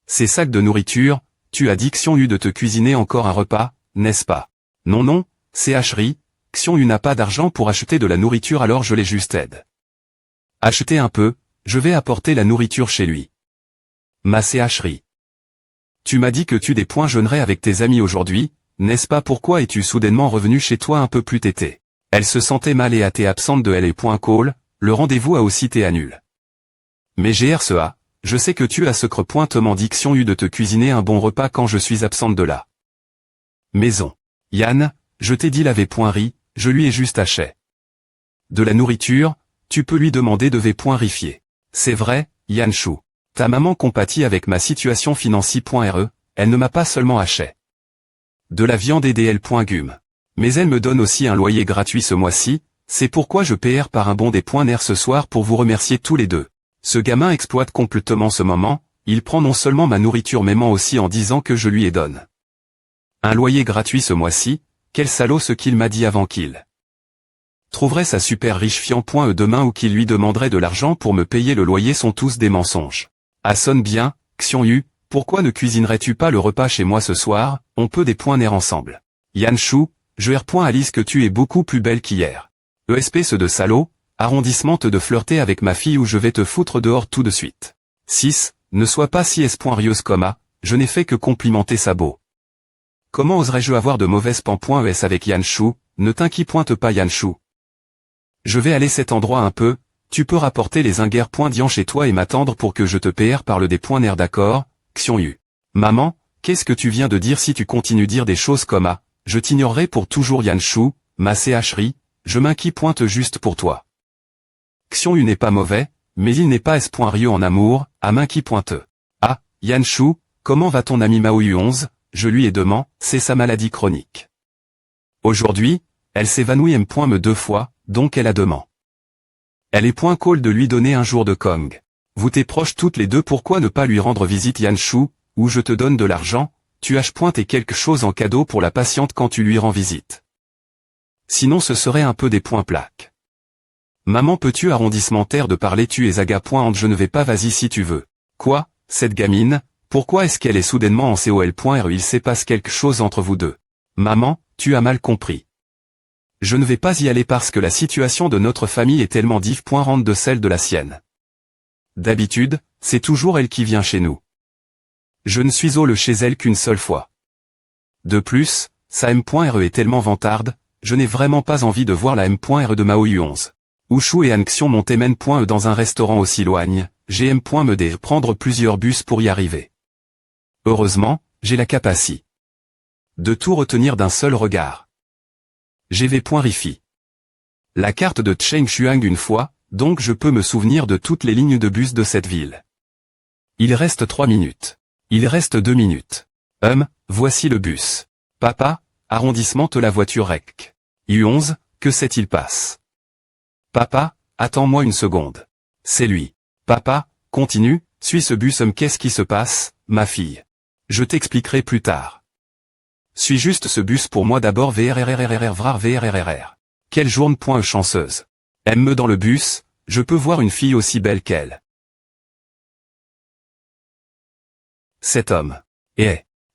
[SPEAKER 1] ces sacs de nourriture? Tu as dit Xion Yu de te cuisiner encore un repas, n'est-ce pas? Non non, c'est Hacherie, Xion Yu n'a pas d'argent pour acheter de la nourriture alors je l'ai juste aide. Acheter un peu, je vais apporter la nourriture chez lui. Ma c'est Hacherie. Tu m'as dit que tu des points jeûnerais avec tes amis aujourd'hui, n'est-ce pas? Pourquoi es-tu soudainement revenu chez toi un peu plus tété? Elle se sentait mal et a été absente de L.Call, le rendez-vous a aussi été annulé. Mais GRCA, je sais que tu as secret pointement dit Xion Yu de te cuisiner un bon repas quand je suis absente de la maison. Yann, je t'ai dit laver point riz, je lui ai juste acheté de la nourriture, tu peux lui demander de v.rifier. C'est vrai, Yann Chou. Ta maman compatit avec ma situation financière.re, elle ne m'a pas seulement acheté de la viande et des L.gum. Mais elle me donne aussi un loyer gratuit ce mois-ci, c'est pourquoi je PR par un bon des points nerfs ce soir pour vous remercier tous les deux. Ce gamin exploite complètement ce moment, il prend non seulement ma nourriture mais ment aussi en disant que je lui ai donne un loyer gratuit ce mois-ci, quel salaud ce qu'il m'a dit avant qu'il trouverait sa super riche fiant.e demain ou qu'il lui demanderait de l'argent pour me payer le loyer sont tous des mensonges. Ah sonne bien, Xion Yu, pourquoi ne cuisinerais-tu pas le repas chez moi ce soir, on peut des points nerfs ensemble. Yann Chou, je Alice que tu es beaucoup plus belle qu'hier. ESP ce de salaud, arrondissement te de flirter avec ma fille ou je vais te foutre dehors tout de suite. 6. Ne sois pas si rieuse je n'ai fait que complimenter sa beau. Comment oserais-je avoir de mauvaises pans.es avec Yann Chou, ne t'inquiète pas Yann Chou. Je vais aller cet endroit un peu, tu peux rapporter les inguer.dian chez toi et m'attendre pour que je te PR parle des points nerfs d'accord, Xion Yu. Maman, qu'est-ce que tu viens de dire si tu continues dire des choses comme je t'ignorerai pour toujours Yann Chou, ma CHRI, je m'inquiète juste pour toi. Xion Yu n'est pas mauvais, mais il n'est pas S.Rieux en amour, à m'inquiète. Ah, Yann Chou, comment va ton ami Mao Yu 11, je lui ai demandé, c'est sa maladie chronique. Aujourd'hui, elle s'évanouit me 2 fois, donc elle a demandé. Elle est .call de lui donner un jour de Kong. Vous t'es proches toutes les deux pourquoi ne pas lui rendre visite Yann Chou, ou je te donne de l'argent, tu as pointé quelque chose en cadeau pour la patiente quand tu lui rends visite. Sinon ce serait un peu des points plaques. Maman peux-tu arrondissementaire de parler tu es aga. Je ne vais pas vas-y si tu veux. Quoi, cette gamine, pourquoi est-ce qu'elle est soudainement en COL.re il se passe quelque chose entre vous deux. Maman, tu as mal compris. Je ne vais pas y aller parce que la situation de notre famille est tellement diff.rente de celle de la sienne. D'habitude, c'est toujours elle qui vient chez nous. Je ne suis allé chez elle qu'une seule fois. De plus, sa M.re est tellement vantarde, je n'ai vraiment pas envie de voir la M.re de Mao Yu 11. Ouchou et Anxion montent M.e dans un restaurant aussi loin, j'ai M.me dé prendre plusieurs bus pour y arriver. Heureusement, j'ai la capacité de tout retenir d'un seul regard. GV.rifi. La carte de Cheng Shuang une fois, donc je peux me souvenir de toutes les lignes de bus de cette ville. Il reste 3 minutes. Il reste 2 minutes. Voici le bus. Papa, arrondissement de la voiture rec. U11, que s'est-il passe? Papa, attends-moi une seconde. C'est lui. Papa, continue, suis ce bus qu'est-ce qui se passe, ma fille? Je t'expliquerai plus tard. Suis juste ce bus pour moi d'abord VRRRRR vrar VRRRR. Quelle journée chanceuse. Aime-me dans le bus, je peux voir une fille aussi belle qu'elle. Cet homme.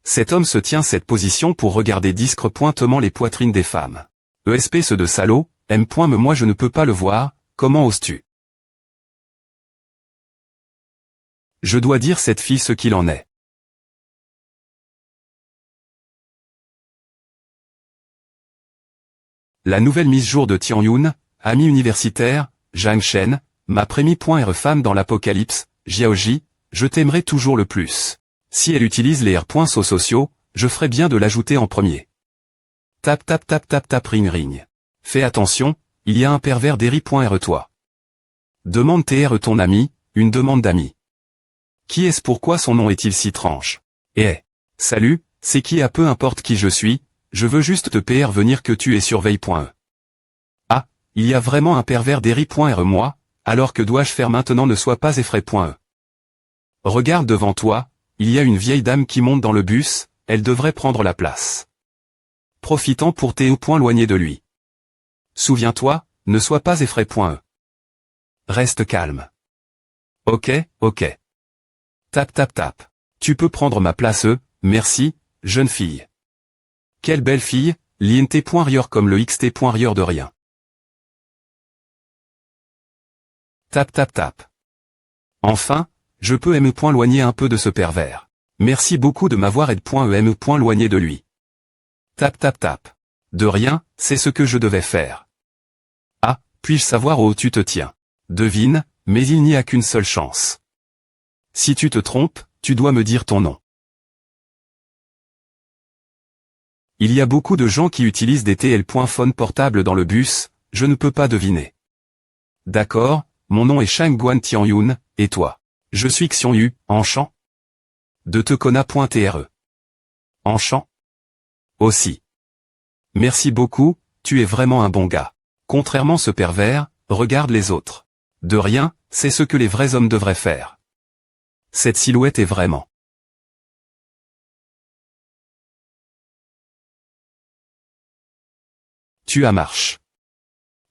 [SPEAKER 1] Cet homme se tient cette position pour regarder discrètement les poitrines des femmes. ESP ce de salaud, M.me moi je ne peux pas le voir, comment oses-tu? Je dois dire cette fille ce qu'il en est. La nouvelle mise jour de Tian Yun, amie universitaire, Zhang Shen, ma prémie.re femme dans l'apocalypse, Jiaoji, je t'aimerai toujours le plus. Si elle utilise les sociaux, je ferai bien de l'ajouter en premier. Tap tap tap tap tap ring ring. Fais attention, il y a un pervers d'Eri.re toi. Demande TR ton ami, une demande d'ami. Qui est-ce pourquoi son nom est-il si tranche? Salut, c'est qui à peu importe qui je suis, je veux juste te venir que tu es surveille.e. Ah, il y a vraiment un pervers d'Eri.re moi, alors que dois-je faire maintenant ne sois pas effrayé.e. Regarde devant toi, il y a une vieille dame qui monte dans le bus, elle devrait prendre la place. Profitant pour loigné de lui. Souviens-toi, ne sois pas effrayé.e. Reste calme. Ok, ok. Tap tap tap. Tu peux prendre ma place merci, jeune fille. Quelle belle fille, l'int.rieur comme le xt.rieur de rien. Tap tap tap. Enfin, je peux loigner un peu de ce pervers. Merci beaucoup de m'avoir loigné de lui. Tap tap tap. De rien, c'est ce que je devais faire. Ah, puis-je savoir où tu te tiens? Devine, mais il n'y a qu'une seule chance. Si tu te trompes, tu dois me dire ton nom. Il y a beaucoup de gens qui utilisent des TL.phone portables dans le bus, je ne peux pas deviner. D'accord, mon nom est Shang-Guan Tianyun, et toi? Je suis Xiongyu, enchant. De te conna.tre. Enchant. Aussi. Merci beaucoup, tu es vraiment un bon gars. Contrairement ce pervers, regarde les autres. De rien, c'est ce que les vrais hommes devraient faire. Cette silhouette est vraiment. Tu as marche.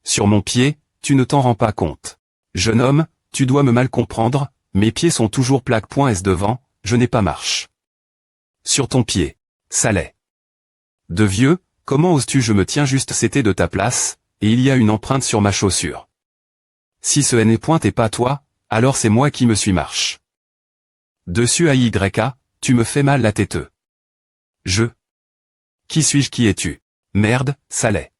[SPEAKER 1] Sur mon pied, tu ne t'en rends pas compte. Jeune homme, tu dois me mal comprendre, mes pieds sont toujours plaque.s devant, je n'ai pas marche. Sur ton pied. Ça l'est. De vieux, comment oses-tu je me tiens juste c'était de ta place, et il y a une empreinte sur ma chaussure. Si ce N est pas toi, alors c'est moi qui me suis marche. Dessus AYA, tu me fais mal la tête. Je. Qui suis-je qui es-tu? Merde, ça l'est.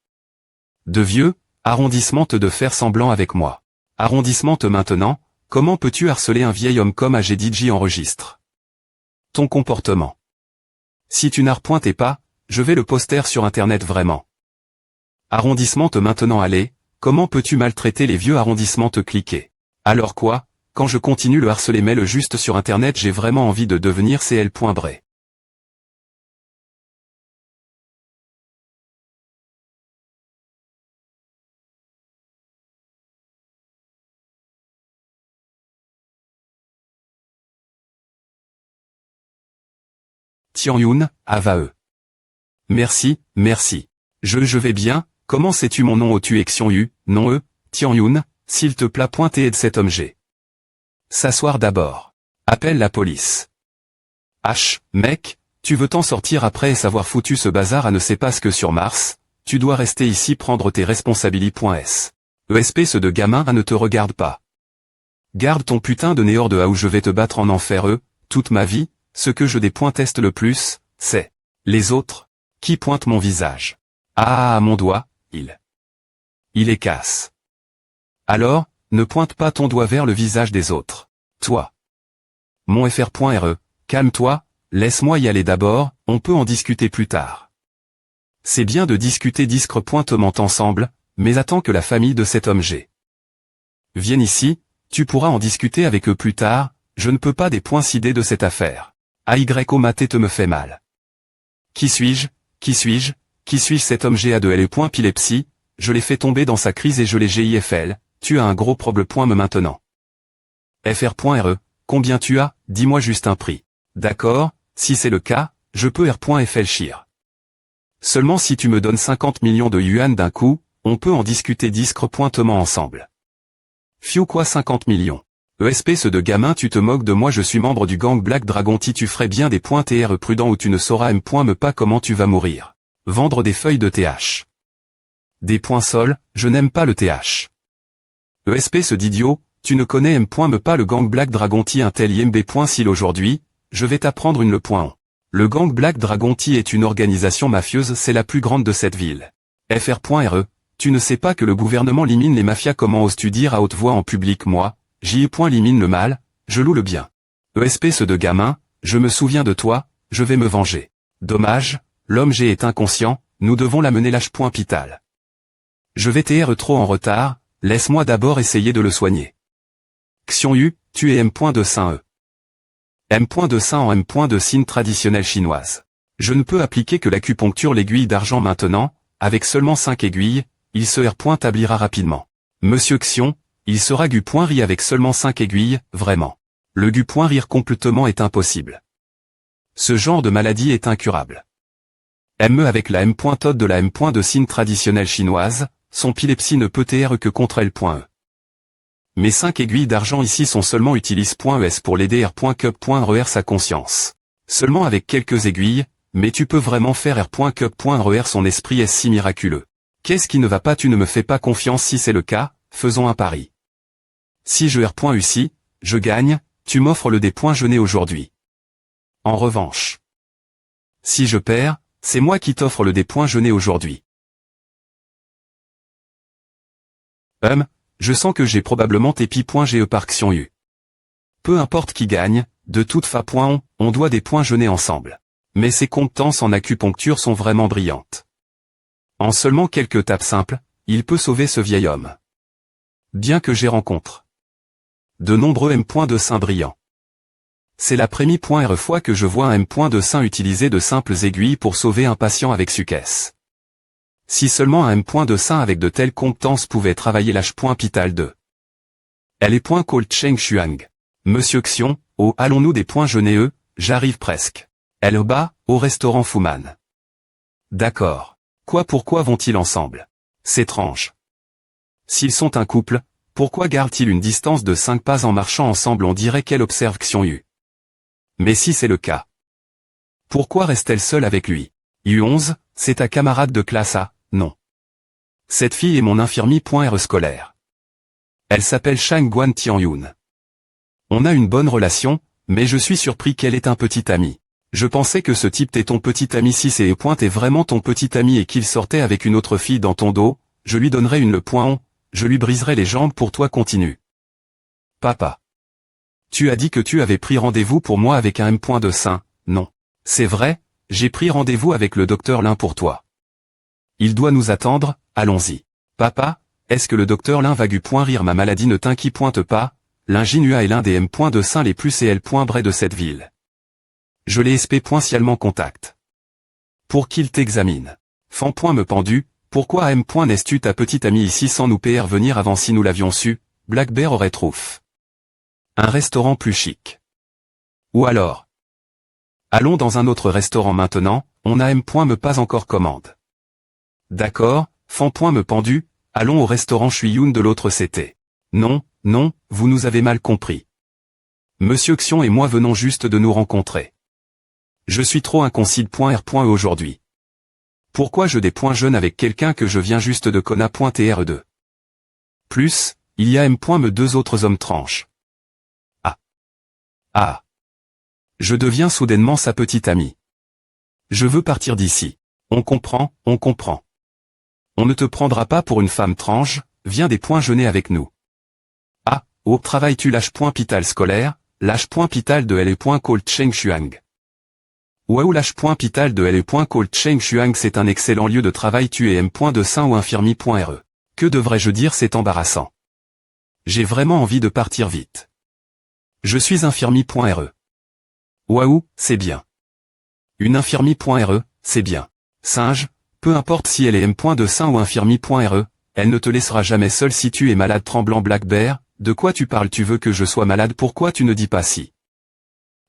[SPEAKER 1] De vieux, arrondissement de faire semblant avec moi. Arrondissement maintenant, comment peux-tu harceler un vieil homme comme AGDJ enregistre? Ton comportement. Si tu n'arpointes pas, je vais le poster sur internet vraiment. Arrondissement maintenant allez, comment peux-tu maltraiter les vieux arrondissements te cliquer? Alors quoi, quand je continue le harceler mail juste sur internet j'ai vraiment envie de devenir CL.Bray. Tianyun, Avae. Merci, merci. Je vais bien, comment sais-tu mon nom tu es Xiongyu, non Tianyun, s'il te plaît et de cet homme G. S'asseoir d'abord. Appelle la police. Mec, tu veux t'en sortir après et savoir foutu ce bazar à ne sait pas ce que sur Mars, tu dois rester ici prendre tes responsabilités.s. ESP ce de gamin à ne te regarde pas. Garde ton putain de néor de à où je vais te battre en enfer toute ma vie, ce que je dépointeste le plus, c'est les autres, qui pointent mon visage. Ah mon doigt, il est casse. Alors, ne pointe pas ton doigt vers le visage des autres. Toi. Mon fr.re, calme-toi, laisse-moi y aller d'abord, on peut en discuter plus tard. C'est bien de discuter discrètement ensemble, mais attends que la famille de cet homme G vienne ici, tu pourras en discuter avec eux plus tard, je ne peux pas décider de cette affaire. AYO maté te me fait mal. Qui suis-je, cet homme G a de L.Pilepsie, je l'ai fait tomber dans sa crise et je l'ai GIFL, tu as un gros problème maintenant. FR.RE, combien tu as, dis-moi juste un prix. D'accord, si c'est le cas, je peux R.FL chire. Seulement si tu me donnes 50 millions de yuan d'un coup, on peut en discuter discrètement ensemble. Fiu quoi 50 millions? ESP ce de gamin tu te moques de moi je suis membre du gang Black Dragon tu ferais bien des points TR prudent ou tu ne sauras me pas comment tu vas mourir. Vendre des feuilles de TH. Des points sol, je n'aime pas le TH. ESP ce d'idiot, tu ne connais me pas le gang Black Dragon un tel IMB.sil aujourd'hui, je vais t'apprendre le point on. Le gang Black Dragon est une organisation mafieuse c'est la plus grande de cette ville. FR.RE, tu ne sais pas que le gouvernement limine les mafias comment oses-tu dire à haute voix en public moi? J.limine le mal, je loue le bien. ESP ce de gamin, je me souviens de toi, je vais me venger. Dommage, l'homme G est inconscient, nous devons l'amener l'H.Pital. Je vais TR trop en retard, laisse-moi d'abord essayer de le soigner. Xiongyu, tu es M.de Saint-E. M.de Saint en M.de Sin traditionnelle chinoise. Je ne peux appliquer que l'acupuncture l'aiguille d'argent maintenant, avec seulement 5 aiguilles, il se R.tablira rapidement. Monsieur Xion, il sera Gu.ri avec seulement 5 aiguilles, vraiment. Le Gu.rire complètement est impossible. Ce genre de maladie est incurable. ME avec la M.Tod de la M. de Sin traditionnelle chinoise, son pilepsie ne peut TR que contre L.E. Mes 5 aiguilles d'argent ici sont seulement utilisent.es pour l'aider R.Cup.RER sa conscience. Seulement avec quelques aiguilles, mais tu peux vraiment faire R.Cup.RER son esprit est si miraculeux. Qu'est-ce qui ne va pas? Tu ne me fais pas confiance. Si c'est le cas, faisons un pari. Si je R.UCI, je gagne, tu m'offres le des points jeûnés aujourd'hui. En revanche, si je perds, c'est moi qui t'offre le des points jeûnés aujourd'hui. Je sens que j'ai probablement TP.GE par Xion Yu. Peu importe qui gagne, de toute façon, on doit des points jeûnés ensemble. Mais ses compétences en acupuncture sont vraiment brillantes. En seulement quelques tapes simples, il peut sauver ce vieil homme. Bien que j'ai rencontre de nombreux M. de Saint brillants. C'est la première fois que je vois un M. de Saint utiliser de simples aiguilles pour sauver un patient avec succès. Si seulement un M. de Saint avec de telles compétences pouvait travailler l'H.Pital 2. Elle est Cold Cheng Xuang. Monsieur Xion, oh, allons-nous des points jeûnés j'arrive presque. Elle au bas, au restaurant Fuman. D'accord. Pourquoi vont-ils ensemble? C'est étrange. S'ils sont un couple, pourquoi gardent-ils une distance de 5 pas en marchant ensemble? On dirait qu'elle observe Xion Yu. Mais si c'est le cas, pourquoi reste-t-elle seule avec lui? U11, c'est ta camarade de classe A, non. Cette fille est mon infirmier.R scolaire. Elle s'appelle Shang Guan Tianyun. On a une bonne relation, mais je suis surpris qu'elle ait un petit ami. Je pensais que ce type était ton petit ami. Si c'est est vraiment ton petit ami et qu'il sortait avec une autre fille dans ton dos, je lui donnerais une le point, je lui briserais les jambes pour toi. Continue. Papa. Tu as dit que tu avais pris rendez-vous pour moi avec un M. de Saint, non. C'est vrai, j'ai pris rendez-vous avec le docteur Lin pour toi. Il doit nous attendre, allons-y. Papa, est-ce que le docteur Lin va Gu.rire? Ma maladie ne t'inquiète pas, l'ingénua est l'un des M. de Saint les plus CL.brais de cette ville. Je l'ai spécialement contact. Pour qu'il t'examine. Fan. Me pendu, pourquoi M. N'est-tu ta petite amie ici sans nous PR venir avant? Si nous l'avions su, Black Bear aurait trouvé un restaurant plus chic. Ou alors, allons dans un autre restaurant maintenant, on a M. Me pas encore commande. D'accord, Fan. Me pendu, allons au restaurant Chuyun de l'autre CT. Non, non, vous nous avez mal compris. Monsieur Xion et moi venons juste de nous rencontrer. Je suis trop inconcile.R.E aujourd'hui. Pourquoi je des points jeunes avec quelqu'un que je viens juste de conna.TR2? Plus, il y a M. Me 2 autres hommes tranches. Ah. Je deviens soudainement sa petite amie. Je veux partir d'ici. On comprend, on comprend. On ne te prendra pas pour une femme tranche, viens des points jeûnés avec nous. Ah, au travail-tu l'H.Pital scolaire, l'H.Pital de L.Cold Cheng Xuang. Waouh, l'H.Pital de L.Cold Cheng Xuang, c'est un excellent lieu de travail. Tu es M. de Saint ou infirmier.re. Que devrais-je dire? C'est embarrassant. J'ai vraiment envie de partir vite. Je suis infirmier.re. Waouh, c'est bien. Une infirmier.re, c'est bien. Singe, peu importe si elle est M. de Saint ou infirmier.re, elle ne te laissera jamais seule si tu es malade. Tremblant. Black Bear, de quoi tu parles? Tu veux que je sois malade? Pourquoi tu ne dis pas si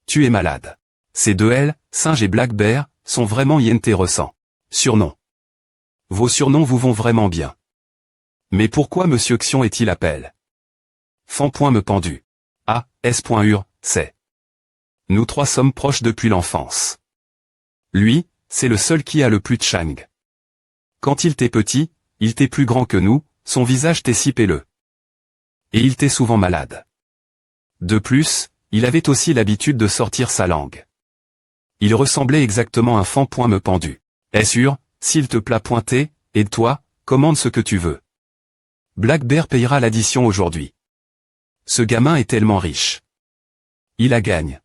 [SPEAKER 1] tu es malade? Ces deux L, Singe et Black Bear, sont vraiment intéressants. Surnom. Vos surnoms vous vont vraiment bien. Mais pourquoi Monsieur Xion est-il appel? Fan. Me pendu. Ah, S.Ur, c'est. Nous trois sommes proches depuis l'enfance. Lui, c'est le seul qui a le plus de Chang. Quand il était petit, il était plus grand que nous, son visage était si pelleux. Et il était souvent malade. De plus, il avait aussi l'habitude de sortir sa langue. Il ressemblait exactement à un Fan. Me pendu. Est sûr, s'il te plaît pointer, et toi, commande ce que tu veux. Black Bear payera l'addition aujourd'hui. Ce gamin est tellement riche. Il la gagne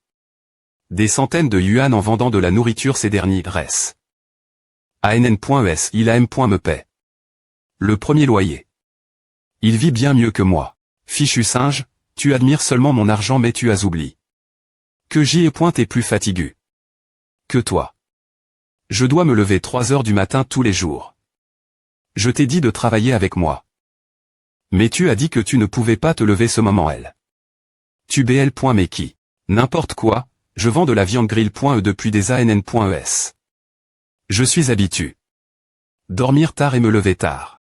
[SPEAKER 1] des centaines de yuan en vendant de la nourriture ces derniers restent. ANN.ES, il a M. Me paie le premier loyer. Il vit bien mieux que moi. Fichu singe, tu admires seulement mon argent mais tu as oublié que j'y ai point et plus fatigué que toi. Je dois me lever 3 heures du matin tous les jours. Je t'ai dit de travailler avec moi. Mais tu as dit que tu ne pouvais pas te lever ce moment elle. Tu bl. Mais qui? N'importe quoi, je vends de la viande grill.e depuis des ann.es. Je suis habitué. Dormir tard et me lever tard.